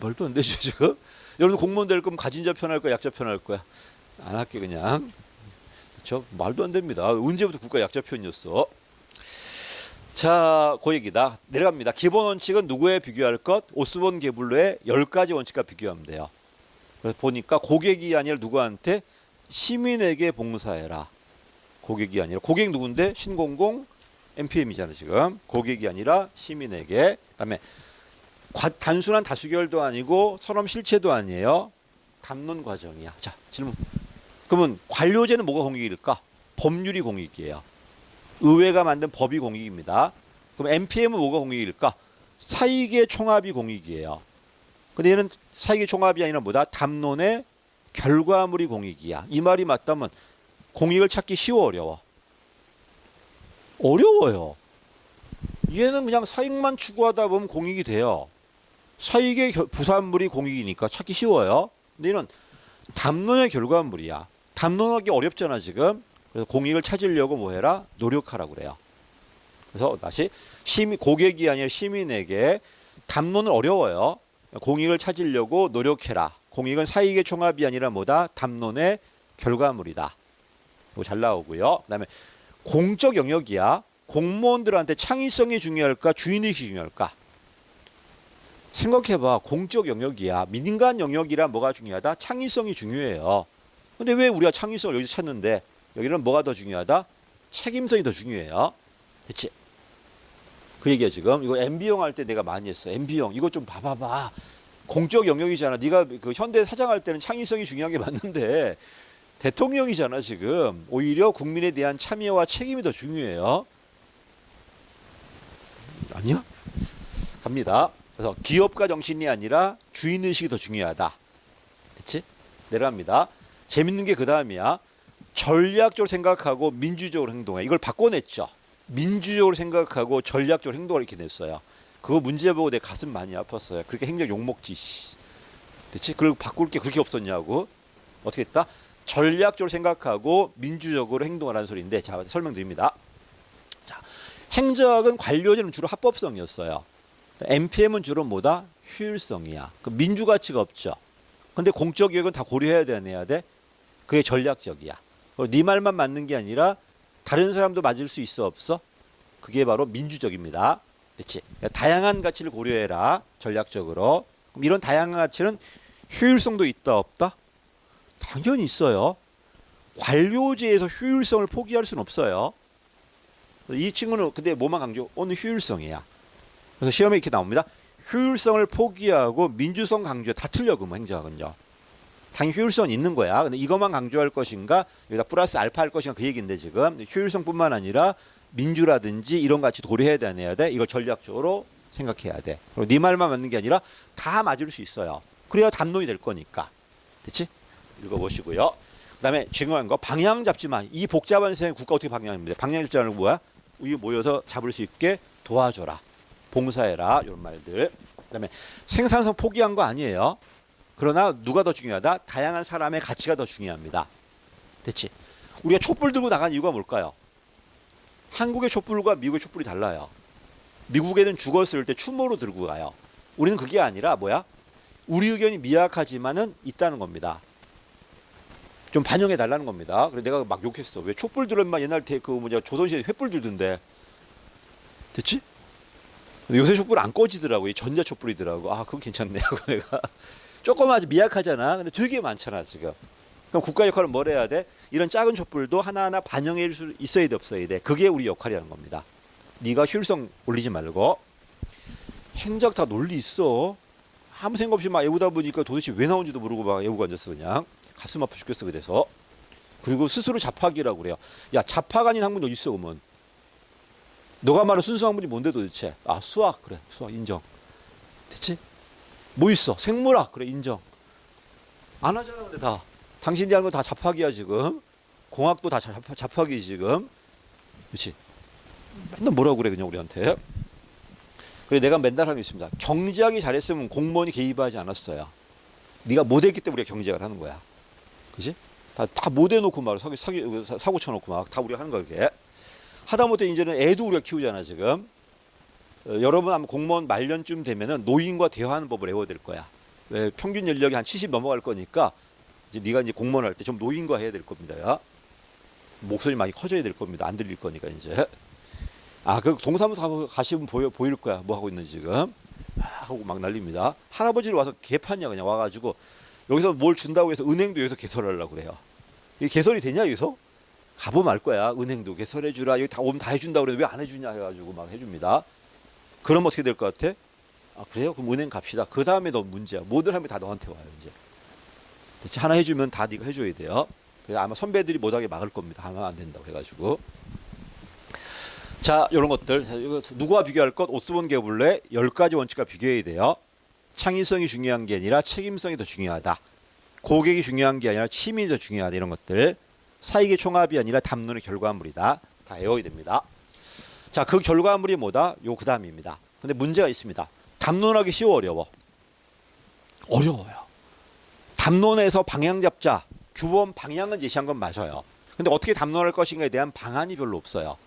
말도 안 되죠 지금. 여러분 공무원 될 거면 가진자 편 할 거야, 약자 편 할 거야? 안 할게 그냥. 그렇죠? 말도 안 됩니다. 언제부터 국가 약자 편이었어? 자, 그 얘기다. 내려갑니다. 기본 원칙은 누구에 비교할 것? 오스본 게블러의 10가지 원칙과 비교하면 돼요. 그래서 보니까 고객이 아니라 누구한테? 시민에게 봉사해라. 고객이 아니라. 고객 누군데? 신공공 MPM이잖아 지금. 고객이 아니라 시민에게. 그다음에 단순한 다수결도 아니고 선언 실체도 아니에요. 담론 과정이야. 자, 질문. 그러면 관료제는 뭐가 공익일까? 법률이 공익이에요. 의회가 만든 법이 공익입니다. 그럼 MPM은 뭐가 공익일까? 사익의 총합이 공익이에요. 근데 얘는 사익의 총합이 아니라 뭐다? 담론의 결과물이 공익이야. 이 말이 맞다면 공익을 찾기 쉬워, 어려워? 어려워요. 얘는 그냥 사익만 추구하다 보면 공익이 돼요. 사익의 부산물이 공익이니까 찾기 쉬워요. 근데 얘는 담론의 결과물이야. 담론하기 어렵잖아 지금. 그래서 공익을 찾으려고 뭐 해라? 노력하라고 그래요. 그래서 다시 고객이 아니라 시민에게 담론은 어려워요. 공익을 찾으려고 노력해라. 공익은 사익의 총합이 아니라 뭐다? 담론의 결과물이다. 이거 잘 나오고요. 그다음에 공적 영역이야. 공무원들한테 창의성이 중요할까? 주인의식이 중요할까? 생각해봐. 공적 영역이야. 민간 영역이라 뭐가 중요하다? 창의성이 중요해요. 근데 왜 우리가 창의성을 여기서 찾는데 여기는 뭐가 더 중요하다? 책임성이 더 중요해요. 그치? 그 얘기야 지금. 이거 MB용 할 때 내가 많이 했어. MB용 이거 좀 봐봐봐. 공적 영역이잖아. 네가 그 현대 사장할 때는 창의성이 중요한 게 맞는데 대통령이잖아 지금. 오히려 국민에 대한 참여와 책임이 더 중요해요. 아니야? 갑니다. 그래서 기업가 정신이 아니라 주인의식이 더 중요하다. 그치? 내려갑니다. 재밌는 게 그 다음이야. 전략적으로 생각하고 민주적으로 행동해. 이걸 바꿔냈죠. 민주적으로 생각하고 전략적으로 행동을 이렇게 냈어요. 그거 문제 보고 내 가슴 많이 아팠어요. 그렇게 행정 욕먹지. 그치? 그걸 바꿀 게 그렇게 없었냐고. 어떻게 했다? 전략적으로 생각하고 민주적으로 행동하라는 소리인데, 자, 설명드립니다. 자, 행정은 관료제는 주로 합법성이었어요. MPM은 주로 뭐다? 효율성이야. 그 민주 가치가 없죠. 근데 공적 개혁은 다 고려해야 돼, 안 해야 돼? 그게 전략적이야. 네 말만 맞는 게 아니라 다른 사람도 맞을 수 있어, 없어? 그게 바로 민주적입니다. 그렇지? 다양한 가치를 고려해라. 전략적으로. 그럼 이런 다양한 가치는 효율성도 있다, 없다? 당연히 있어요. 관료제에서 효율성을 포기할 수는 없어요. 이 친구는 근데 뭐만 강조? 오늘 효율성이야. 그래서 시험에 이렇게 나옵니다. 효율성을 포기하고 민주성 강조 다 틀려, 그러면 행정학은요. 당연히 효율성은 있는 거야. 근데 이것만 강조할 것인가, 여기다 플러스 알파 할 것인가, 그 얘기인데 지금 효율성뿐만 아니라 민주라든지 이런 가치도 고려해야 돼, 안 해야 돼? 이걸 전략적으로 생각해야 돼. 그리고 네 말만 맞는 게 아니라 다 맞을 수 있어요. 그래야 담론이 될 거니까. 됐지? 읽어보시고요. 그다음에 중요한 거 방향 잡지 마. 이 복잡한 세상에 국가 어떻게 방향입니다. 방향 잡지 않는 뭐야? 우리 모여서 잡을 수 있게 도와줘라. 봉사해라. 이런 말들. 그다음에 생산성 포기한 거 아니에요. 그러나 누가 더 중요하다? 다양한 사람의 가치가 더 중요합니다. 됐지? 우리가 촛불 들고 나간 이유가 뭘까요? 한국의 촛불과 미국의 촛불이 달라요. 미국에는 죽었을 때 추모로 들고 가요. 우리는 그게 아니라 뭐야? 우리 의견이 미약하지만은 있다는 겁니다. 좀 반영해 달라는 겁니다. 그래서 내가 막 욕했어. 왜 촛불 들으면 옛날 조선시대 횃불 들던데. 됐지? 근데 요새 촛불 안 꺼지더라고. 이 전자 촛불이더라고. 아, 그건 괜찮네 하고 내가. 조금 아주 미약하잖아. 근데 되게 많잖아, 지금. 그럼 국가 역할은 뭘 해야 돼? 이런 작은 촛불도 하나하나 반영해 줄 수 있어야 돼, 없어야 돼. 그게 우리 역할이라는 겁니다. 네가 효율성 올리지 말고. 행적 다 논리 있어. 아무 생각 없이 막 외우다 보니까 도대체 왜 나온지도 모르고 막 외우고 앉았어, 그냥. 가슴 아파 죽겠어, 그래서. 그리고 스스로 잡학이라고 그래요. 야, 잡학 아닌 학문이 어디 있어, 그러면. 너가 말한 순수 학문이 뭔데 도대체? 아, 수학. 그래, 수학 인정. 됐지? 뭐 있어? 생물학. 그래, 인정. 안 하잖아, 근데 다. 당신이 하는 거 다 잡학이야, 지금. 공학도 다 잡학이 지금. 그렇지? 맨날 뭐라고 그래, 그냥 우리한테. 그래, 내가 맨날 하고 있습니다. 경제학이 잘했으면 공무원이 개입하지 않았어요. 네가 못했기 때문에 우리가 경제학을 하는 거야. 그지? 다 못해놓고 막 사고 쳐놓고 막 다 우리가 하는 거야, 그게. 하다못해 이제는 애도 우리가 키우잖아, 지금. 여러분 아마 공무원 말년쯤 되면은 노인과 대화하는 법을 외워야 될 거야. 왜 평균 연령이 한 70 넘어갈 거니까 이제 네가 이제 공무원 할 때 좀 노인과 해야 될 겁니다. 야. 목소리 많이 커져야 될 겁니다. 안 들릴 거니까 이제. 아, 그 동사무소 가시면 보일 거야. 뭐 하고 있는지 지금. 하고 막 난립니다. 할아버지를 와서 개판이야, 그냥 와가지고 여기서 뭘 준다고 해서 은행도 여기서 개설하려고 그래요. 이게 개설이 되냐, 여기서? 가보면 알 거야. 은행도 개설해주라. 여기 다 오면 다 해준다고 그러는데 왜 안 해주냐 해가지고 막 해줍니다. 그럼 어떻게 될 것 같아? 아, 그래요? 그럼 은행 갑시다. 그 다음에 너 문제야. 뭐들 하면 다 너한테 와요, 이제. 대체 하나 해주면 다 네가 해줘야 돼요. 그래서 아마 선배들이 못하게 막을 겁니다. 하면 안 된다고 해가지고. 자, 이런 것들. 누구와 비교할 것? 오스본 게블레 10가지 원칙과 비교해야 돼요. 창의성이 중요한 게 아니라 책임성이 더 중요하다. 고객이 중요한 게 아니라 취미이 더 중요하다. 이런 것들. 사익의 총합이 아니라 담론의 결과물이다. 다 외워야 됩니다. 자, 그 결과물이 뭐다? 요 그 다음입니다. 근데 문제가 있습니다. 담론하기 쉬워, 어려워? 어려워요. 담론에서 방향 잡자. 규범 방향은 제시한 건 맞아요. 근데 어떻게 담론할 것인가에 대한 방안이 별로 없어요.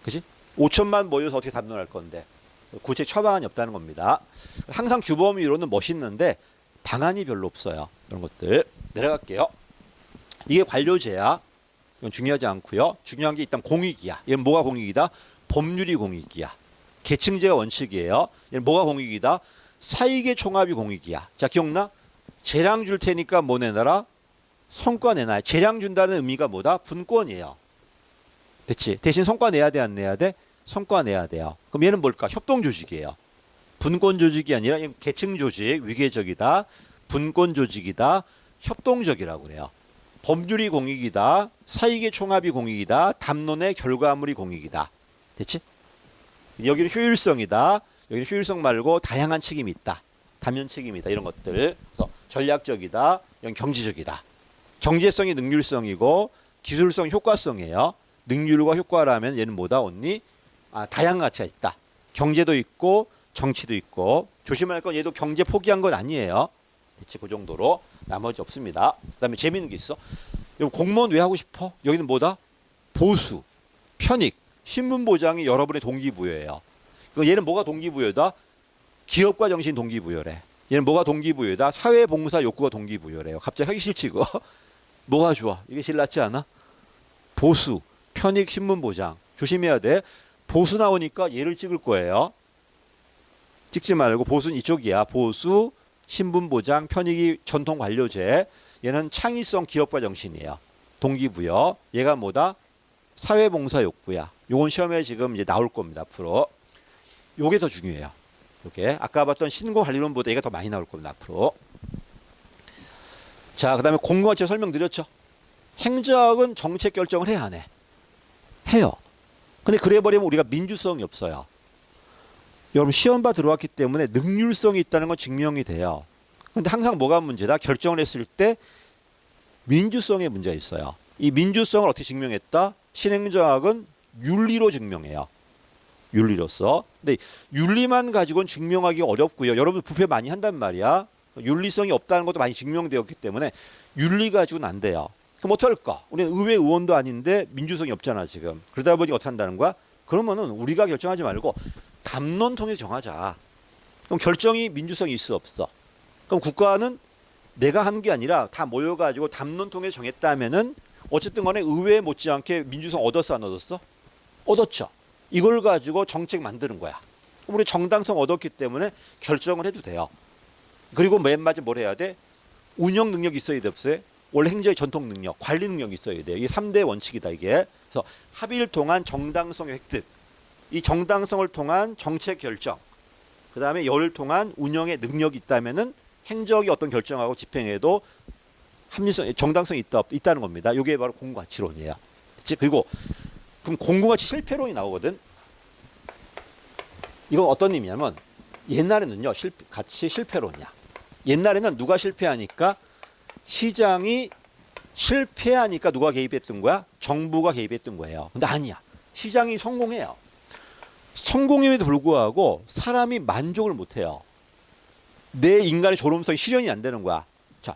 그치? 5천만 모여서 어떻게 담론할 건데. 구체 처방안이 없다는 겁니다. 항상 규범 위로는 멋있는데 방안이 별로 없어요. 이런 것들. 내려갈게요. 이게 관료제야. 이건 중요하지 않고요. 중요한 게 일단 공익이야. 얘는 뭐가 공익이다? 법률이 공익이야. 계층제가 원칙이에요. 얘는 뭐가 공익이다? 사익의 총합이 공익이야. 자, 기억나? 재량 줄 테니까 뭐 내놔라? 성과 내놔. 재량 준다는 의미가 뭐다? 분권이에요. 됐지? 대신 성과 내야 돼, 안 내야 돼? 성과 내야 돼요. 그럼 얘는 뭘까? 협동조직이에요. 분권 조직이 아니라 계층 조직, 위계적이다. 분권 조직이다. 협동적이라고 그래요. 법률이 공익이다. 사익의 총합이 공익이다. 담론의 결과물이 공익이다. 됐지? 여기는 효율성이다. 여기는 효율성 말고 다양한 책임이 있다. 다면 책임이다. 이런 것들. 그래서 전략적이다. 이건 경제적이다. 경제성이 능률성이고 기술성 효과성이에요. 능률과 효과라면 얘는 뭐다? 언니? 아, 다양한 가치가 있다. 경제도 있고 정치도 있고 조심할 건 얘도 경제 포기한 건 아니에요. 대체 그 정도로 나머지 없습니다. 그다음에 재미있는 게 있어. 공무원 왜 하고 싶어? 여기는 뭐다? 보수, 편익, 신분 보장이 여러분의 동기부여예요. 얘는 뭐가 동기부여다? 기업가 정신 동기부여래. 얘는 뭐가 동기부여다? 사회봉사 욕구가 동기부여래요. 갑자기 하기 싫지 이거. 뭐가 좋아? 이게 제일 낫지 않아? 보수, 편익, 신분 보장. 조심해야 돼. 보수 나오니까 얘를 찍을 거예요. 찍지 말고 보수는 이쪽이야. 보수, 신분보장, 편익이 전통 관료제. 얘는 창의성 기업가 정신이에요. 동기부여. 얘가 뭐다? 사회봉사 욕구야. 요건 시험에 지금 이제 나올 겁니다. 앞으로. 요게 더 중요해요. 요게 아까 봤던 신고관리론보다 얘가 더 많이 나올 겁니다. 앞으로. 자, 그다음에 공공가치 설명드렸죠. 행정은 정책 결정을 해야 안 해? 해요. 근데 그래버리면 우리가 민주성이 없어요. 여러분 시험봐 들어왔기 때문에 능률성이 있다는 건 증명이 돼요. 근데 항상 뭐가 문제다? 결정을 했을 때 민주성에 문제가 있어요. 이 민주성을 어떻게 증명했다? 신행정학은 윤리로 증명해요. 윤리로서. 근데 윤리만 가지고는 증명하기 어렵고요. 여러분 부패 많이 한단 말이야. 윤리성이 없다는 것도 많이 증명되었기 때문에 윤리 가지고는 안 돼요. 그럼 어떡할까? 우리는 의회 의원도 아닌데 민주성이 없잖아 지금. 그러다 보니 어떻게 한다는 거야? 그러면은 우리가 결정하지 말고 담론 통해서 정하자. 그럼 결정이 민주성이 있어 없어? 그럼 국가는 내가 하는 게 아니라 다 모여가지고 담론 통해서 정했다면은 어쨌든 간에 의회 못지않게 민주성 얻었어 안 얻었어? 얻었죠. 이걸 가지고 정책 만드는 거야. 그럼 우리 정당성 얻었기 때문에 결정을 해도 돼요. 그리고 맨 마지막에 뭘 해야 돼? 운영 능력이 있어야 돼 없어요? 원래 행정의 전통 능력, 관리 능력이 있어야 돼요. 이게 3대 원칙이다 이게. 그래서 합의를 통한 정당성의 획득, 이 정당성을 통한 정책 결정, 그 다음에 열을 통한 운영의 능력이 있다면은 행정이 어떤 결정하고 집행에도 합리성, 정당성이 있다는 겁니다. 이게 바로 공공가치론이에요. 그치? 그리고 그럼 공공가치 실패론이 나오거든. 이건 어떤 의미냐면 옛날에는요 가치 실패론이야. 옛날에는 누가 실패하니까 시장이 실패하니까 누가 개입했던 거야? 정부가 개입했던 거예요. 근데 아니야. 시장이 성공해요. 성공임에도 불구하고 사람이 만족을 못해요. 내 인간의 존엄성이 실현이 안 되는 거야. 자,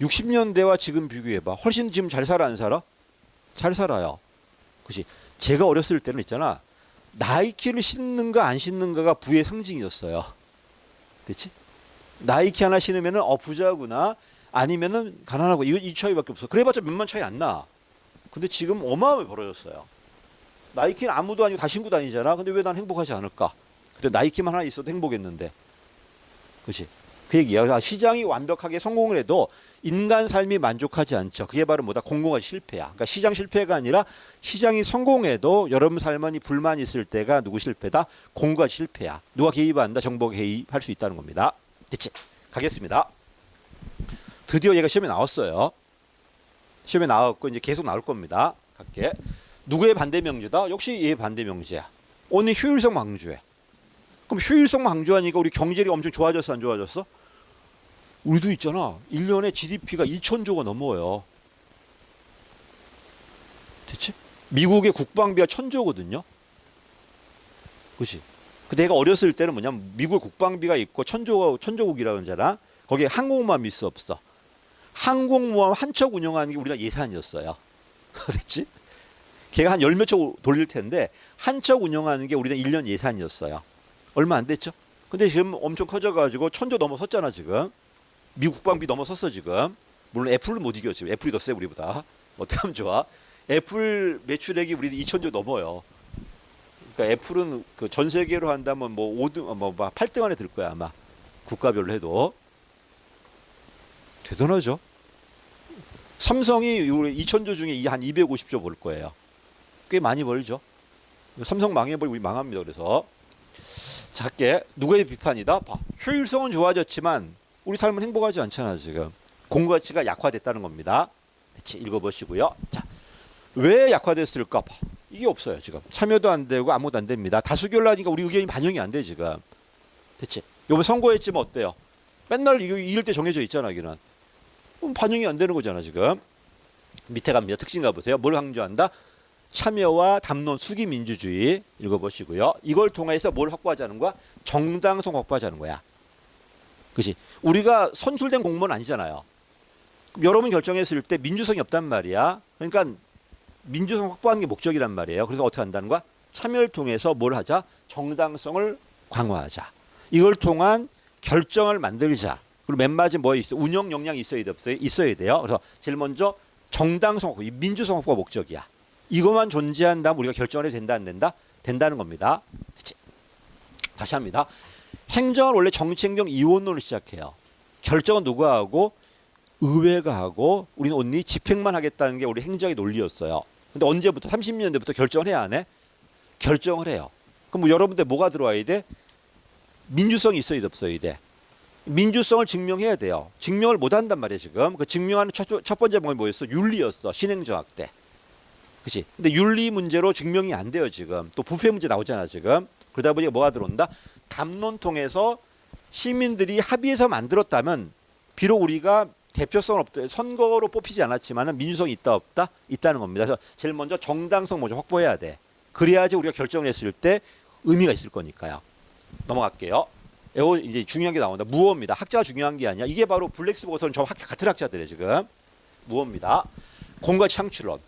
60년대와 지금 비교해봐. 훨씬 지금 잘 살아 안 살아? 잘 살아요. 그치? 제가 어렸을 때는 있잖아. 나이키를 신는가 안 신는가가 부의 상징이었어요. 그치? 나이키 하나 신으면은 부자구나. 아니면은 가난하고 이 차이밖에 없어. 그래봤자 몇만 차이 안 나. 근데 지금 어마어마하게 벌어졌어요. 나이키는 아무도 아니고 다 신고 다니잖아. 근데 왜 난 행복하지 않을까? 근데 나이키만 하나 있어도 행복했는데. 그렇지? 그 얘기야. 시장이 완벽하게 성공을 해도 인간 삶이 만족하지 않죠. 그게 바로 뭐다? 공공의 실패야. 그러니까 시장 실패가 아니라 시장이 성공해도 여러분 삶에 불만이 있을 때가 누구 실패다? 공공의 실패야. 누가 개입한다? 정보가 개입할 수 있다는 겁니다. 됐지? 가겠습니다. 드디어 얘가 시험에 나왔어요. 시험에 나왔고 이제 계속 나올 겁니다. 갈게. 누구의 반대 명제다? 역시 얘의 반대 명제야. 오늘 효율성 강조해. 그럼 효율성 강조하니까 우리 경제력이 엄청 좋아졌어 안 좋아졌어? 우리도 있잖아. 1년에 GDP가 2,000조가 넘어요. 됐지? 미국의 국방비가 1,000조거든요. 그렇지? 그 내가 어렸을 때는 뭐냐면 미국의 국방비가 있고 1,000조국이라고 하잖아. 거기에 항공모함이 있어 없어? 항공모함 한 척 운영하는 게 우리나라 예산이었어요. 그렇지? 걔가 한 열 몇 척 돌릴 텐데 한 척 운영하는 게 우리나라 1년 예산이었어요. 얼마 안 됐죠? 근데 지금 엄청 커져가지고 1,000조 넘어섰잖아 지금. 미국 국방비 넘어섰어 지금. 물론 애플은 못 이겨 지금. 애플이 더 세 우리보다. 어떻게 하면 좋아? 애플 매출액이 우리 2,000조 넘어요. 그러니까 애플은 그 전 세계로 한다면 뭐 5등, 뭐 8등 안에 들 거야 아마. 국가별로 해도. 대단하죠? 삼성이 우리 2,000조 중에 한 250조 벌 거예요. 꽤 많이 벌죠. 삼성 망해버리고 우리 망합니다. 그래서 작게 누구의 비판이다? 봐. 효율성은 좋아졌지만 우리 삶은 행복하지 않잖아 지금. 공가치가 약화됐다는 겁니다. 같이 읽어보시고요. 자, 왜 약화됐을까? 봐. 이게 없어요 지금. 참여도 안 되고 아무것도 안 됩니다. 다수결하니까 우리 의견이 반영이 안 돼 지금. 됐지? 요번 선거했지만 어때요? 맨날 이럴 때 정해져 있잖아 여기는. 반영이 안 되는 거잖아 지금. 밑에 갑니다. 특징 가보세요. 뭘 강조한다? 참여와 담론, 수기 민주주의 읽어보시고요. 이걸 통해서 뭘 확보하자는 거야? 정당성 확보하자는 거야. 그렇지? 우리가 선출된 공무원 아니잖아요. 여러분 결정했을 때 민주성이 없단 말이야. 그러니까 민주성 확보하는 게 목적이란 말이에요. 그래서 어떻게 한다는 거야? 참여를 통해서 뭘 하자? 정당성을 강화하자. 이걸 통한 결정을 만들자. 그리고 맨 마지막에 뭐 있어? 운영 역량이 있어야 돼 없어요? 있어야 돼요. 그래서 제일 먼저 정당성 확보, 민주성 확보가 목적이야. 이것만 존재한다면 우리가 결정을 해도 된다 안 된다? 된다는 겁니다. 그치? 다시 합니다. 행정은 원래 정치행정 이원론을 시작해요. 결정은 누가 하고? 의회가 하고 우리는 온리 집행만 하겠다는 게 우리 행정의 논리였어요. 근데 언제부터? 30년대부터 결정을 해야 안 해? 결정을 해요. 그럼 뭐 여러분들 뭐가 들어와야 돼? 민주성이 있어야 돼 없어야 돼? 민주성을 증명해야 돼요. 증명을 못 한단 말이에요 지금. 그 증명하는 첫 번째 방법이 뭐였어? 윤리였어. 신행정학 때. 그치? 근데 윤리 문제로 증명이 안 돼요 지금. 또 부패 문제 나오잖아 지금. 그러다 보니까 뭐가 들어온다? 담론 통해서 시민들이 합의해서 만들었다면 비록 우리가 대표성은 없다. 선거로 뽑히지 않았지만 민주성이 있다 없다? 있다는 겁니다. 그래서 제일 먼저 정당성 먼저 확보해야 돼. 그래야지 우리가 결정을 했을 때 의미가 있을 거니까요. 넘어갈게요. 이거 이제 중요한 게 나온다. 무어입니다. 학자가 중요한 게 아니야. 이게 바로 블랙스버거는 저 같은 학자들이에요 지금. 무어입니다. 공과 창출론.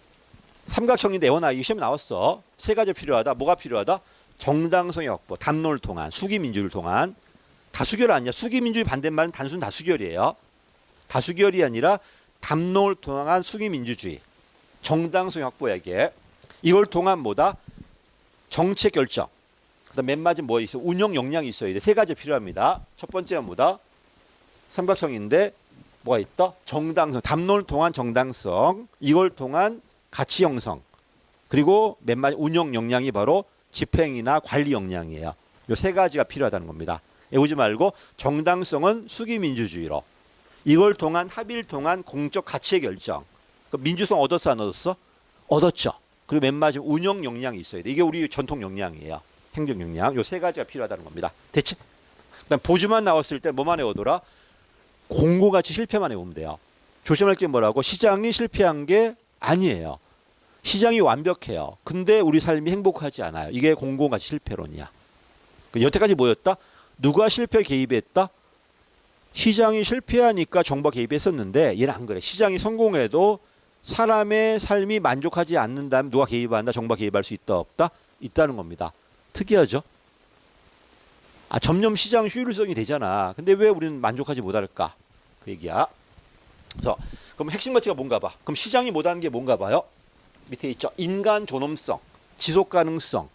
삼각형인데 애원아 이 시험에 나왔어. 세 가지 필요하다. 뭐가 필요하다? 정당성의 확보, 담론을 통한, 수기민주를 통한. 다수결 아니야. 수기민주의 반대말은 단순 다수결이에요. 다수결이 아니라 담론을 통한 수기민주주의. 정당성의 확보야 이게. 이걸 통한 뭐다? 정책 결정. 그다음 맨 마지막 뭐 있어? 운영 역량이 있어야 돼. 세 가지 필요합니다. 첫 번째가 뭐다? 삼각형인데 뭐가 있다? 정당성. 담론을 통한 정당성. 이걸 통한 가치 형성. 그리고 맨 마지막 운영 역량이 바로 집행이나 관리 역량이에요. 이 세 가지가 필요하다는 겁니다. 외우지 말고 정당성은 수기민주주의로. 이걸 통한 합의를 통한 공적 가치의 결정. 민주성 얻었어 안 얻었어? 얻었죠. 그리고 맨 마지막 운영 역량이 있어야 돼. 이게 우리 전통 역량이에요. 행정 역량. 요 세 가지가 필요하다는 겁니다. 됐지? 그다음 보주만 나왔을 때 뭐만 외우더라? 공고가치 실패만 외우면 돼요. 조심할 게 뭐라고? 시장이 실패한 게 아니에요. 시장이 완벽해요. 근데 우리 삶이 행복하지 않아요. 이게 공고가치 실패론이야. 여태까지 뭐였다? 누가 실패 개입했다? 시장이 실패하니까 정부가 개입했었는데 얘는 안 그래. 시장이 성공해도 사람의 삶이 만족하지 않는다면 누가 개입한다? 정부가 개입할 수 있다 없다? 있다는 겁니다. 특이하죠? 점점 시장 효율성이 되잖아. 근데 왜 우리는 만족하지 못할까? 그 얘기야. 그래서 그럼 핵심 가치가 뭔가 봐. 그럼 시장이 못하는 게 뭔가 봐요? 밑에 있죠. 인간 존엄성, 지속 가능성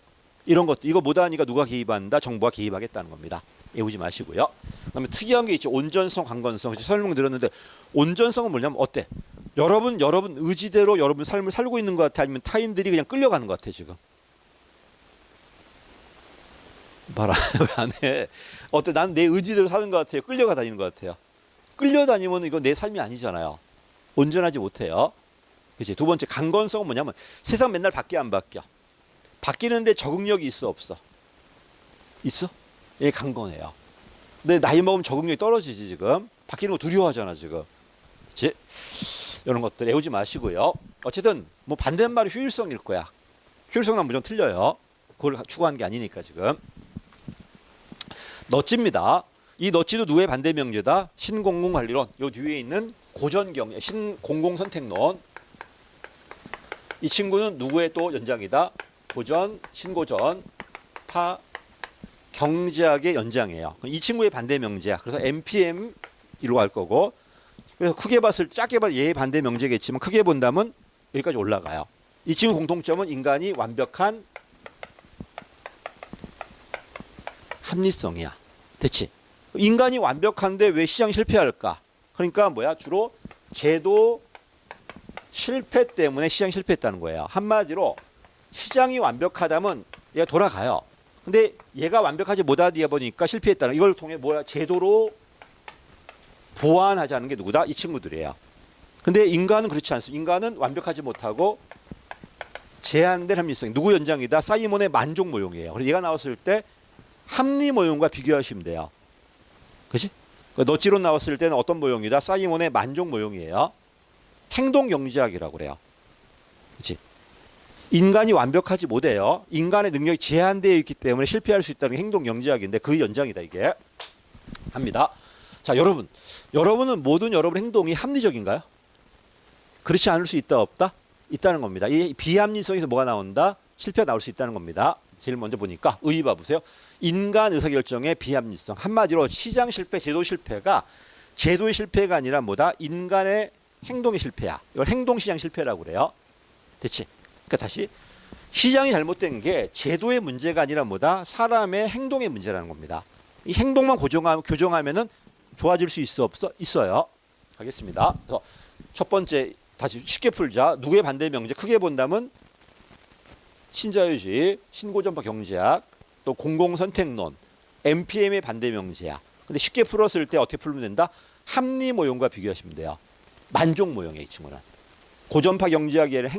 이런 것들. 이거 못하니까 누가 개입한다? 정부가 개입하겠다는 겁니다. 외우지 마시고요. 그다음에 특이한 게 있죠. 온전성, 강건성. 설명드렸는데 온전성은 뭐냐면 어때? 여러분 의지대로 여러분 삶을 살고 있는 것 같아? 아니면 타인들이 그냥 끌려가는 것 같아 지금? 봐라. 왜 안 해? 어때? 난 내 의지대로 사는 것 같아요? 끌려가 다니는 것 같아요? 끌려다니면 이거 내 삶이 아니잖아요. 온전하지 못해요. 그치? 두 번째 강건성은 뭐냐면 세상 맨날 바뀌어 안 바뀌어? 바뀌는데 적응력이 있어 없어? 있어? 얘 강건해요. 근데 나이 먹으면 적응력이 떨어지지 지금. 바뀌는 거 두려워하잖아 지금. 그치? 이런 것들 외우지 마시고요. 어쨌든 뭐 반대말이 효율성일 거야. 효율성은 무조건 틀려요. 그걸 추구하는 게 아니니까 지금. 너찌입니다. 이 너찌도 누구의 반대 명제다? 신공공관리론. 요 뒤에 있는 고전경, 신공공선택론. 이 친구는 누구의 또 연장이다? 고전, 신고전, 타 경제학의 연장이에요. 이 친구의 반대 명제야. 그래서 MPM 이로 갈 거고. 그래서 크게 봤을 때 작게 봐도 얘의 반대 명제겠지만 크게 본다면 여기까지 올라가요. 이 친구 공통점은 인간이 완벽한 합리성이야. 됐지? 인간이 완벽한데 왜 시장이 실패할까? 그러니까 뭐야? 주로 제도 실패 때문에 시장이 실패했다는 거예요. 한마디로 시장이 완벽하다면 얘가 돌아가요. 근데 얘가 완벽하지 못하다 보니까 실패했다는 이걸 통해 뭐야? 제도로 보완하자는 게 누구다? 이 친구들이에요. 근데 인간은 그렇지 않습니다. 인간은 완벽하지 못하고 제한된 합리성. 누구 연장이다? 사이몬의 만족 모형이에요. 그래서 얘가 나왔을 때 합리 모형과 비교하시면 돼요. 그치? 너찌론 나왔을 때는 어떤 모형이다? 사이몬의 만족 모형이에요. 행동 경제학이라고 그래요. 그치? 인간이 완벽하지 못해요. 인간의 능력이 제한되어 있기 때문에 실패할 수 있다는 게 행동 경제학인데 그 연장이다 이게. 합니다. 자, 여러분은 모든 여러분 행동이 합리적인가요? 그렇지 않을 수 있다 없다? 있다는 겁니다. 이 비합리성에서 뭐가 나온다? 실패가 나올 수 있다는 겁니다. 제일 먼저 보니까 의의 봐보세요. 인간 의사결정의 비합리성. 한마디로 시장 실패, 제도 실패가 제도의 실패가 아니라 뭐다? 인간의 행동의 실패야. 이걸 행동시장 실패라고 그래요. 됐지? 그러니까 다시 시장이 잘못된 게 제도의 문제가 아니라 뭐다? 사람의 행동의 문제라는 겁니다. 이 행동만 교정하면은 좋아질 수 있어 없어? 있어요. 하겠습니다. 그래서 첫 번째 다시 쉽게 풀자. 누구의 반대 명제 크게 본다면 신자유주의, 신고전파 경제학, 또 공공선택론, MPM의 반대 명제야. 근데 쉽게 풀었을 때 어떻게 풀면 된다? 합리 모형과 비교하시면 돼요. 만족 모형이에요, 이 친구는. 고전파 경제학이 아니라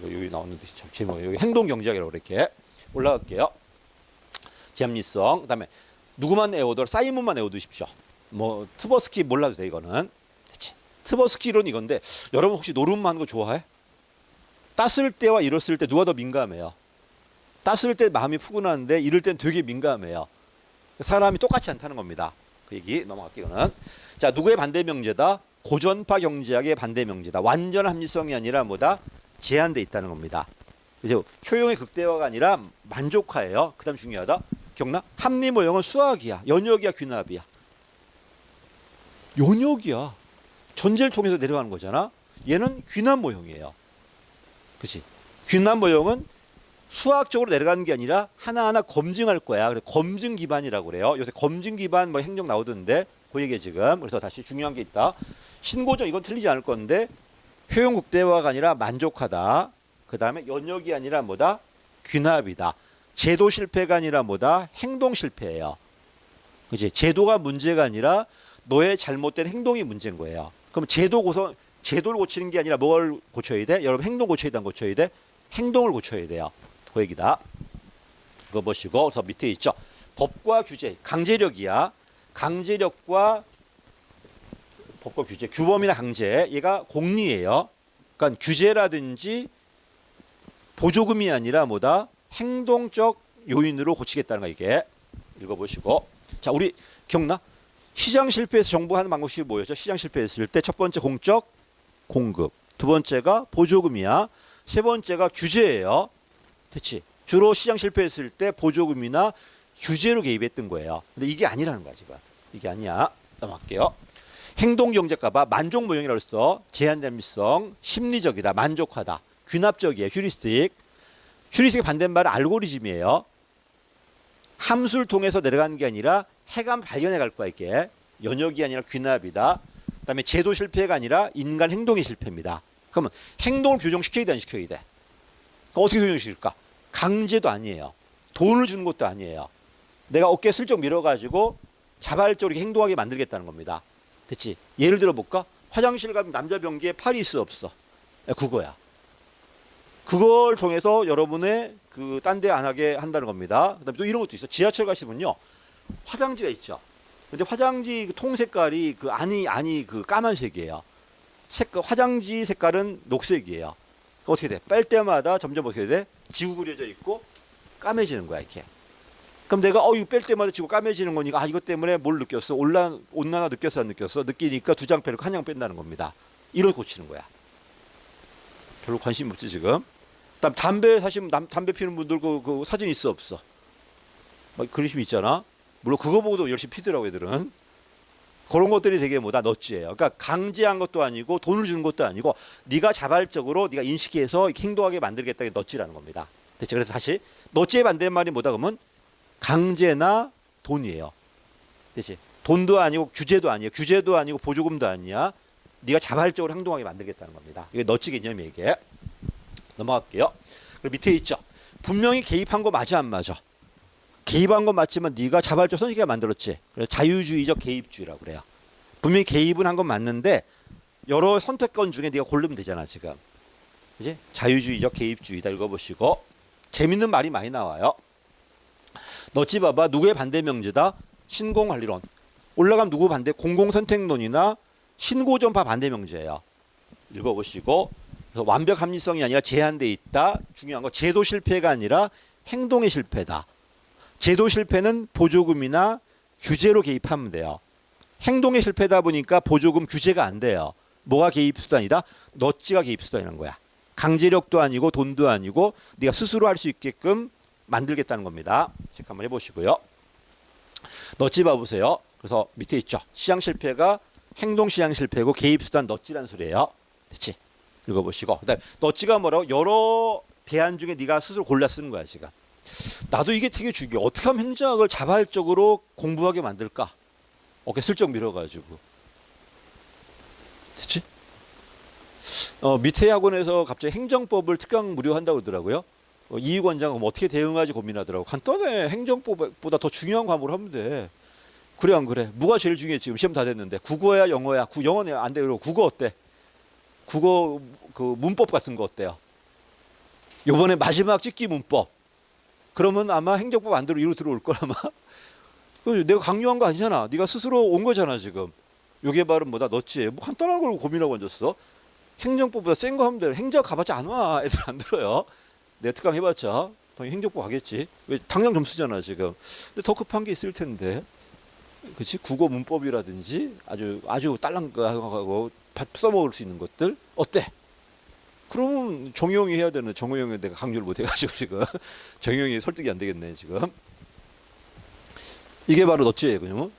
여기 나오는데 제목 여기 행동 경제학이라고 이렇게 올라갈게요. 제합리성, 그다음에 누구만 외워둬? 사이먼만 외워두십시오. 뭐 트버스키 몰라도 돼 이거는. 그치? 트버스키 이론 이건데 여러분 혹시 노름만 하는 거 좋아해? 땄을 때와 이뤘을 때 누가 더 민감해요? 땄을 때 마음이 푸근한데 이럴 땐 되게 민감해요. 사람이 똑같지 않다는 겁니다. 그 얘기 넘어갈게요. 이거는. 자, 누구의 반대 명제다? 고전파 경제학의 반대 명제다. 완전 합리성이 아니라 뭐다? 제한돼 있다는 겁니다. 그죠? 효용의 극대화가 아니라 만족화예요. 그다음 중요하다. 기억나? 합리 모형은 수학이야. 연역이야, 귀납이야. 연역이야. 전제를 통해서 내려가는 거잖아. 얘는 귀납 모형이에요. 그렇지? 귀납 모형은 수학적으로 내려가는 게 아니라 하나하나 검증할 거야. 그래서 검증 기반이라고 그래요. 요새 검증 기반 뭐 행정 나오던데 그 얘기에 지금. 그래서 다시 중요한 게 있다. 신고정 이건 틀리지 않을 건데 효용 극대화가 아니라 만족하다. 그 다음에 연역이 아니라 뭐다? 귀납이다. 제도 실패가 아니라 뭐다? 행동 실패예요. 그렇지? 제도가 문제가 아니라 너의 잘못된 행동이 문제인 거예요. 그럼 제도를 고치는 게 아니라 뭘 고쳐야 돼? 여러분 행동 고쳐야 돼, 안 고쳐야 돼? 행동을 고쳐야 돼요. 그 얘기다. 그거 보시고 저 밑에 있죠. 법과 규제, 강제력이야. 강제력과 법과 규제, 규범이나 강제, 얘가 공리예요. 그러니까 규제라든지 보조금이 아니라 뭐다? 행동적 요인으로 고치겠다는 거 이게. 읽어보시고. 자, 우리 기억나? 시장 실패에서 정부가 하는 방법이 뭐였죠? 시장 실패했을 때 첫 번째 공적 공급, 두 번째가 보조금이야. 세 번째가 규제예요. 됐지? 주로 시장 실패했을 때 보조금이나 규제로 개입했던 거예요. 근데 이게 아니라는 거야 지금. 이게 아니야. 넘어갈게요. 행동경제가봐 만족 모형이라고 했어. 제한된 합리성, 심리적이다, 만족하다, 귀납적이에요. 휴리스틱. 휴리스틱의 반대말은 알고리즘이에요. 함수를 통해서 내려가는 게 아니라 해감 발견해 갈 거야 이게. 연역이 아니라 귀납이다. 그다음에 제도 실패가 아니라 인간 행동의 실패입니다. 그러면 행동을 교정시켜야 돼, 안 시켜야 돼? 그럼 어떻게 교정시킬까? 강제도 아니에요. 돈을 주는 것도 아니에요. 내가 어깨 슬쩍 밀어가지고 자발적으로 행동하게 만들겠다는 겁니다. 됐지? 예를 들어 볼까? 화장실 가면 남자 변기에 팔이 있어 없어? 그거야. 그걸 통해서 여러분의 그 딴 데 안 하게 한다는 겁니다. 그다음에 또 이런 것도 있어. 지하철 가시면요, 화장지가 있죠. 근데 화장지 통 색깔이 그 안이 그 까만색이에요. 화장지 색깔은 녹색이에요. 어떻게 돼? 빨 때마다 점점 어떻게 돼? 지구 그려져 있고 까매지는 거야 이렇게. 그럼 내가 이거 뺄 때마다 지구 까매지는 거니까 이것 때문에 뭘 느꼈어? 온난화 느꼈어, 안 느꼈어? 느끼니까 두 장 빼고 한 장 뺀다는 겁니다. 이걸 고치는 거야. 별로 관심 없지 지금. 그다음 담배 사실 담배 피우는 분들 그 사진 있어 없어? 막 그림이 있잖아. 물론 그거 보고도 열심히 피더라고 애들은. 그런 것들이 되게 뭐다? 넛지예요. 그러니까 강제한 것도 아니고 돈을 주는 것도 아니고 네가 자발적으로 네가 인식해서 행동하게 만들겠다는 게 넛지라는 겁니다. 됐죠? 그래서 다시 넛지의 반대말이 뭐다 그러면 강제나 돈이에요. 됐지? 돈도 아니고 규제도 아니에요. 규제도 아니고 보조금도 아니야. 네가 자발적으로 행동하게 만들겠다는 겁니다. 이게 넛지 개념이에요. 이게. 넘어갈게요. 그리고 밑에 있죠. 분명히 개입한 거 맞아 안 맞아? 개입한 건 맞지만 네가 자발적 선택하게 만들었지. 그래서 자유주의적 개입주의라고 그래요. 분명히 개입은 한 건 맞는데 여러 선택권 중에 네가 고르면 되잖아 지금. 그지? 자유주의적 개입주의다. 읽어보시고. 재밌는 말이 많이 나와요. 너지 봐봐. 누구의 반대 명제다? 신공관리론. 올라가면 누구 반대? 공공선택론이나 신고전파 반대 명제예요. 읽어보시고. 그래서 완벽 합리성이 아니라 제한돼 있다. 중요한 거 제도 실패가 아니라 행동의 실패다. 제도 실패는 보조금이나 규제로 개입하면 돼요. 행동의 실패다 보니까 보조금 규제가 안 돼요. 뭐가 개입 수단이다? 넛지가 개입 수단이라는 거야. 강제력도 아니고 돈도 아니고 네가 스스로 할 수 있게끔 만들겠다는 겁니다. 체크 한번 해보시고요. 넛지 봐보세요. 그래서 밑에 있죠. 시장 실패가 행동 시장 실패고 개입 수단 넛지라는 소리예요. 됐지? 읽어보시고. 그다음에 넛지가 뭐라고? 여러 대안 중에 네가 스스로 골라 쓰는 거야 지금. 나도 이게 되게 중요해. 어떻게 하면 행정학을 자발적으로 공부하게 만들까? 어깨 슬쩍 밀어가지고. 됐지? 밑에 학원에서 갑자기 행정법을 특강 무료 한다고 그러더라고요. 이익원장은 어떻게 대응하지 고민하더라고. 간단해. 행정법보다 더 중요한 과목을 하면 돼. 그래 안 그래? 뭐가 제일 중요해 지금? 시험 다 됐는데. 국어야 영어야? 영어는 안 돼. 그러고 국어 어때? 국어 그 문법 같은 거 어때요? 요번에 마지막 찍기 문법. 그러면 아마 행정법 안 들어올 걸 아마. 내가 강요한 거 아니잖아. 네가 스스로 온 거잖아 지금. 요게 바로 뭐다? 너지. 뭐 간단한 걸 고민하고 앉았어. 행정법보다 센 거 하면 돼. 행정 가봤자 안 와. 애들 안 들어요. 내 특강 해봤자 당연히 행정법 하겠지. 왜 당장 점수잖아 지금. 근데 더 급한 게 있을 텐데. 그렇지? 국어 문법이라든지 아주 딸랑하고 써먹을 수 있는 것들 어때? 그러면 정용이 해야 되는 정용이 내가 강조를 못 해가지고 지금 정용이 설득이 안 되겠네 지금. 이게 바로 너지예요, 그냥.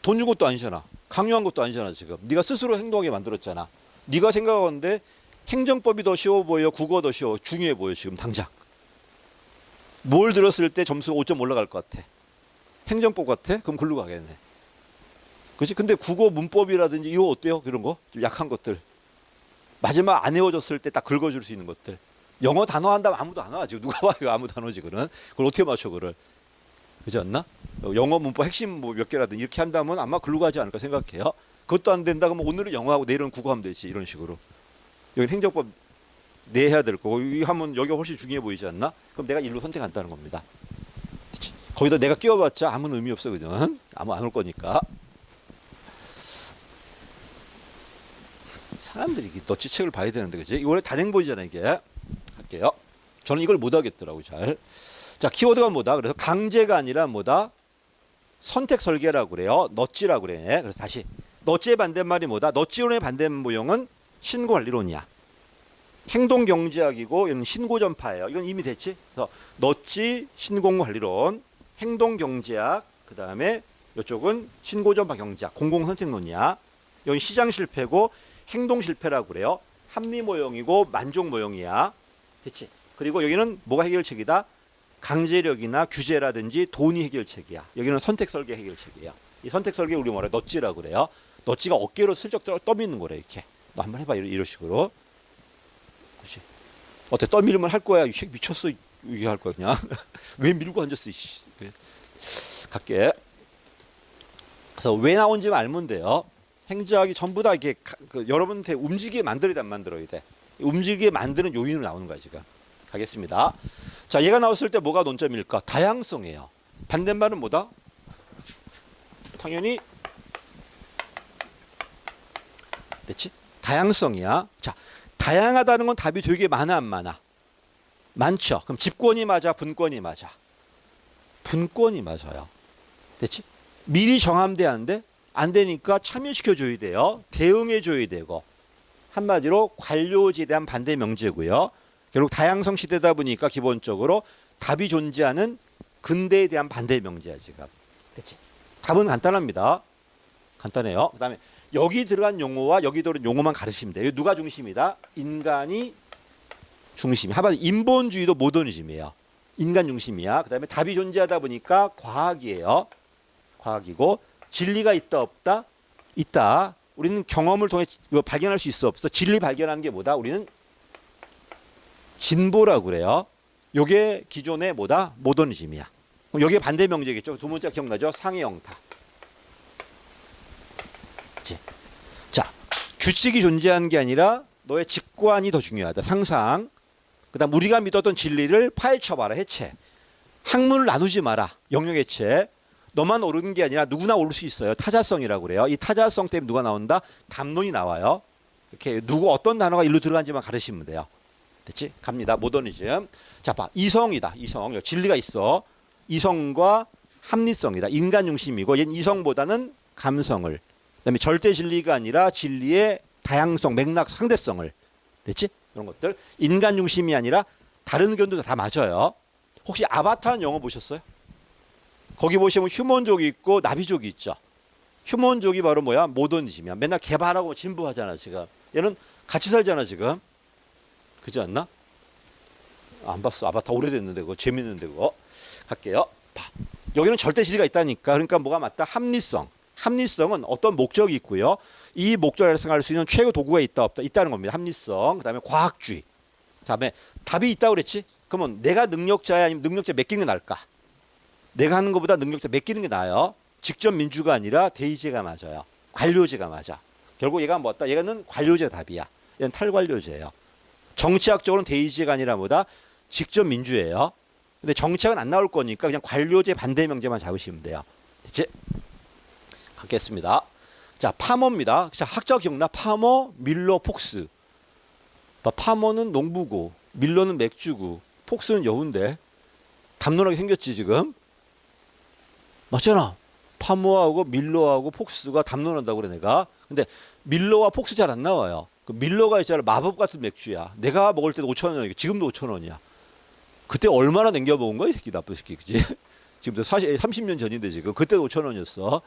돈 준 것도 아니잖아. 강요한 것도 아니잖아 지금. 네가 스스로 행동하게 만들었잖아. 네가 생각하는데 행정법이 더 쉬워 보여, 국어 더 쉬워, 중요해 보여 지금 당장. 뭘 들었을 때 점수 5점 올라갈 것 같아? 행정법 같아? 그럼 글로 가겠네. 그렇지? 근데 국어 문법이라든지 이거 어때요? 그런 거? 좀 약한 것들. 마지막 안 외워졌을 때 딱 긁어줄 수 있는 것들. 영어 단어 한다면 아무도 안 와. 지금 누가 와? 이거 아무 단어지, 그는. 그걸 어떻게 맞춰, 그걸. 그렇지 않나? 영어 문법 핵심 뭐 몇 개라든지 이렇게 한다면 아마 글로 가지 않을까 생각해요. 그것도 안 된다 그러면 오늘은 영어하고 내일은 국어하면 되지. 이런 식으로. 여기 행정법 내야 될 거고, 이 하면 여기가 훨씬 중요해 보이지 않나? 그럼 내가 일로 선택한다는 겁니다. 그치? 거기다 내가 끼워봤자 아무런 의미 없어, 그냥. 아무 안 올 거니까. 사람들이 너치 책을 봐야 되는데, 그치? 이거 원래 단행본이잖아, 이게. 할게요. 저는 이걸 못 하겠더라고, 잘. 자, 키워드가 뭐다? 그래서 강제가 아니라 뭐다? 선택 설계라고 그래요. 너찌라고 그래. 그래서 다시. 너찌의 반대말이 뭐다? 너찌론의 반대모형은 신고관리론이야. 행동경제학이고, 이건 신고전파예요. 이건 이미 됐지? 그래서 너찌 신공관리론, 행동경제학, 그 다음에 이쪽은 신고전파 경제학, 공공선택론이야. 여기 시장 실패고, 행동 실패라고 그래요. 합리 모형이고 만족 모형이야. 됐지? 그리고 여기는 뭐가 해결책이다? 강제력이나 규제라든지 돈이 해결책이야. 여기는 선택 설계 해결책이야. 이 선택 설계 우리 뭐라 너찌라고 그래요. 너찌가 어깨로 슬쩍 떠미는 거래, 이렇게. 너 한번 해봐, 이런 식으로. 그렇지? 어때? 떠밀면 할 거야. 이 새 미쳤어. 이게 할 거야, 그냥. 왜 밀고 앉았어, 이씨. 갈게. 그래서 왜 나온지 알면 돼요. 행정학이 전부 다 이게 여러분한테 움직이게 만들어야 돼, 안 만들어야 돼? 움직이게 만드는 요인으로 나오는 거야, 지금. 가겠습니다. 자, 얘가 나왔을 때 뭐가 논점일까? 다양성이에요. 반대말은 뭐다? 당연히 됐지? 다양성이야. 자, 다양하다는 건 답이 되게 많아, 안 많아? 많죠. 그럼 집권이 맞아, 분권이 맞아? 분권이 맞아요. 됐지? 미리 정하면 돼, 안 돼? 안 되니까 참여시켜줘야 돼요. 대응해줘야 되고. 한마디로 관료지에 대한 반대 명제고요. 결국 다양성 시대다 보니까 기본적으로 답이 존재하는 근대에 대한 반대 명제야, 지금. 됐지? 답은 간단합니다. 간단해요. 그 다음에 여기 들어간 용어와 여기 들어간 용어만 가르치면 돼요. 누가 중심이다? 인간이 중심이. 하반 인본주의도 모더니즘이에요. 인간 중심이야. 그 다음에 답이 존재하다 보니까 과학이에요. 과학이고. 진리가 있다 없다? 있다. 우리는 경험을 통해 발견할 수 있어 없어? 진리 발견하는 게 뭐다? 우리는 진보라고 그래요. 요게 기존의 뭐다? 모더니즘이야. 그럼 요게 반대 명제겠죠. 두 번째 기억나죠? 상해 영타. 자, 규칙이 존재하는 게 아니라 너의 직관이 더 중요하다. 상상. 그다음 우리가 믿었던 진리를 파헤쳐봐라. 해체. 학문을 나누지 마라. 영역 해체. 너만 오르는 게 아니라 누구나 오를 수 있어요. 타자성이라고 그래요. 이 타자성 때문에 누가 나온다? 담론이 나와요. 이렇게 누구 어떤 단어가 일로 들어간지만 가르치면 돼요. 됐지? 갑니다. 모더니즘. 자, 봐. 이성이다. 이성. 진리가 있어. 이성과 합리성이다. 인간 중심이고 얘는 이성보다는 감성을. 그다음에 절대 진리가 아니라 진리의 다양성, 맥락, 상대성을. 됐지? 그런 것들. 인간 중심이 아니라 다른 의견도 다 맞아요. 혹시 아바타는 영화 보셨어요? 거기 보시면 휴먼족이 있고 나비족이 있죠. 휴먼족이 바로 뭐야? 모더니즘이야. 맨날 개발하고 진보하잖아, 지금. 얘는 같이 살잖아, 지금. 그렇지 않나? 안 봤어. 아바타 오래됐는데 그거 재밌는데 그거. 갈게요. 봐. 여기는 절대 진리가 있다니까. 그러니까 뭐가 맞다? 합리성. 합리성은 어떤 목적이 있고요. 이 목적을 달성할 수 있는 최고 도구가 있다 없다? 있다는 겁니다. 합리성. 그다음에 과학주의. 그다음에 답이 있다고 그랬지? 그러면 내가 능력자야 아니면 능력자 맡기는 게 나을까? 내가 하는 것보다 능력자 맡기는 게 나아요. 직접 민주가 아니라 대의제가 맞아요. 관료제가 맞아. 결국 얘가 뭐다? 얘는 관료제가 답이야. 얘는 탈관료제예요. 정치학적으로는 대의제가 아니라 뭐다? 직접 민주예요. 근데 정치학은 안 나올 거니까 그냥 관료제 반대 명제만 잡으시면 돼요. 됐지? 갖겠습니다. 자, 파머입니다. 자, 학자 기억나? 파머, 밀러, 폭스. 파머는 농부고, 밀러는 맥주고, 폭스는 여우인데 담론하게 생겼지 지금. 맞잖아. 파머하고 밀러하고 폭스가 담론한다고 그래 내가. 근데 밀러와 폭스 잘 안 나와요. 그 밀러가 있잖아 마법 같은 맥주야. 내가 먹을 때도 5,000원이야. 지금도 5,000원이야. 그때 얼마나 남겨 먹은 거야 이 새끼 나쁜 새끼 그지? 지금도 30년 전인데 지금 그때도 5,000원이었어.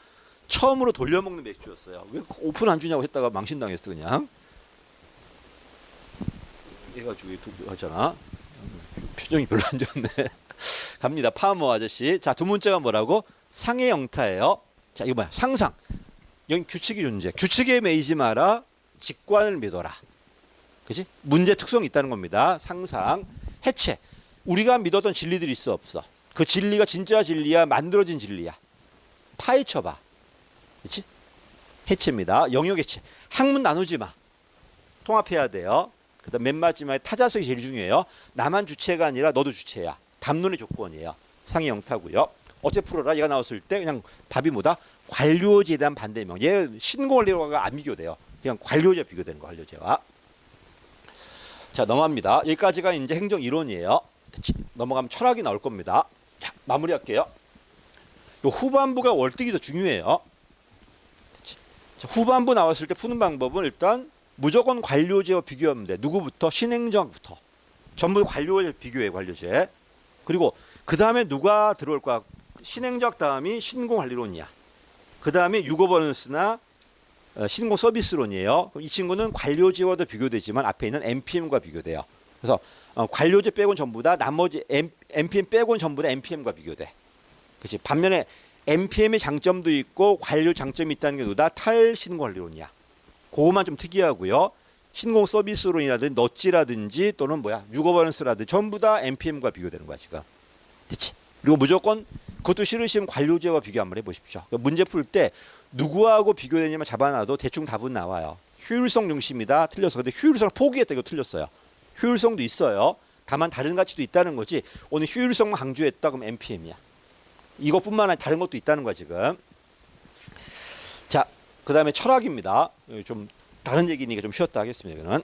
처음으로 돌려먹는 맥주였어요. 왜 오픈 안 주냐고 했다가 망신당했어 그냥. 해가지고 하잖아. 표정이 별로 안 좋네. 갑니다. 파머 아저씨. 자, 두 문자가 뭐라고? 상의 영타예요. 자, 이거 뭐야? 상상. 여기 규칙이 존재. 규칙에 매이지 마라. 직관을 믿어라. 그지? 문제 특성이 있다는 겁니다. 상상. 해체. 우리가 믿었던 진리들이 있어 없어? 그 진리가 진짜 진리야? 만들어진 진리야? 파헤쳐봐. 그치? 해체입니다. 영역 해체. 학문 나누지 마. 통합해야 돼요. 그 다음 맨 마지막에 타자성이 제일 중요해요. 나만 주체가 아니라 너도 주체야. 담론의 조건이에요. 상의 영타고요. 어째 풀어라. 얘가 나왔을 때 그냥 답이 뭐다? 관료제에 대한 반대명. 얘 신고관료가 안 비교돼요. 그냥 관료제 비교되는 거 관료제와. 자, 넘어갑니다. 여기까지가 이제 행정 이론이에요. 넘어가면 철학이 나올 겁니다. 자, 마무리할게요. 요 후반부가 월등히 더 중요해요. 자, 후반부 나왔을 때 푸는 방법은 일단 무조건 관료제와 비교하면 돼. 누구부터? 신행정부터. 전부 관료제 비교해 관료제. 그리고 그 다음에 누가 들어올 거야? 신행적 다음이 신공관리론이야. 그 다음에 유거버넌스나 신공 서비스론이에요. 그럼 이 친구는 관료제와도 비교되지만 앞에 있는 MPM과 비교돼요. 그래서 관료제 빼고는 전부 다 나머지 MPM 빼고는 전부 다 MPM과 비교돼. 그렇지. 반면에 MPM의 장점도 있고 관료 장점이 있다는 게 누다? 탈신공관리론이야. 그거만 좀 특이하고요. 신공 서비스론이라든지 너찌라든지 또는 뭐야 유거버넌스라든지 전부 다 MPM과 비교되는 거야 지금. 됐지? 그리고 무조건 그것도 싫으시면 관료제와 비교 한번 해보십시오. 그러니까 문제 풀 때 누구하고 비교되냐면 잡아놔도 대충 답은 나와요. 효율성 중심이다. 틀렸어. 근데 효율성을 포기했다. 이거 틀렸어요. 효율성도 있어요. 다만 다른 가치도 있다는 거지. 오늘 효율성만 강조했다. 그럼 MPM이야. 이것뿐만 아니라 다른 것도 있다는 거야 지금. 자, 그 다음에 철학입니다. 좀 다른 얘기니까 좀 쉬었다 하겠습니다. 이거는.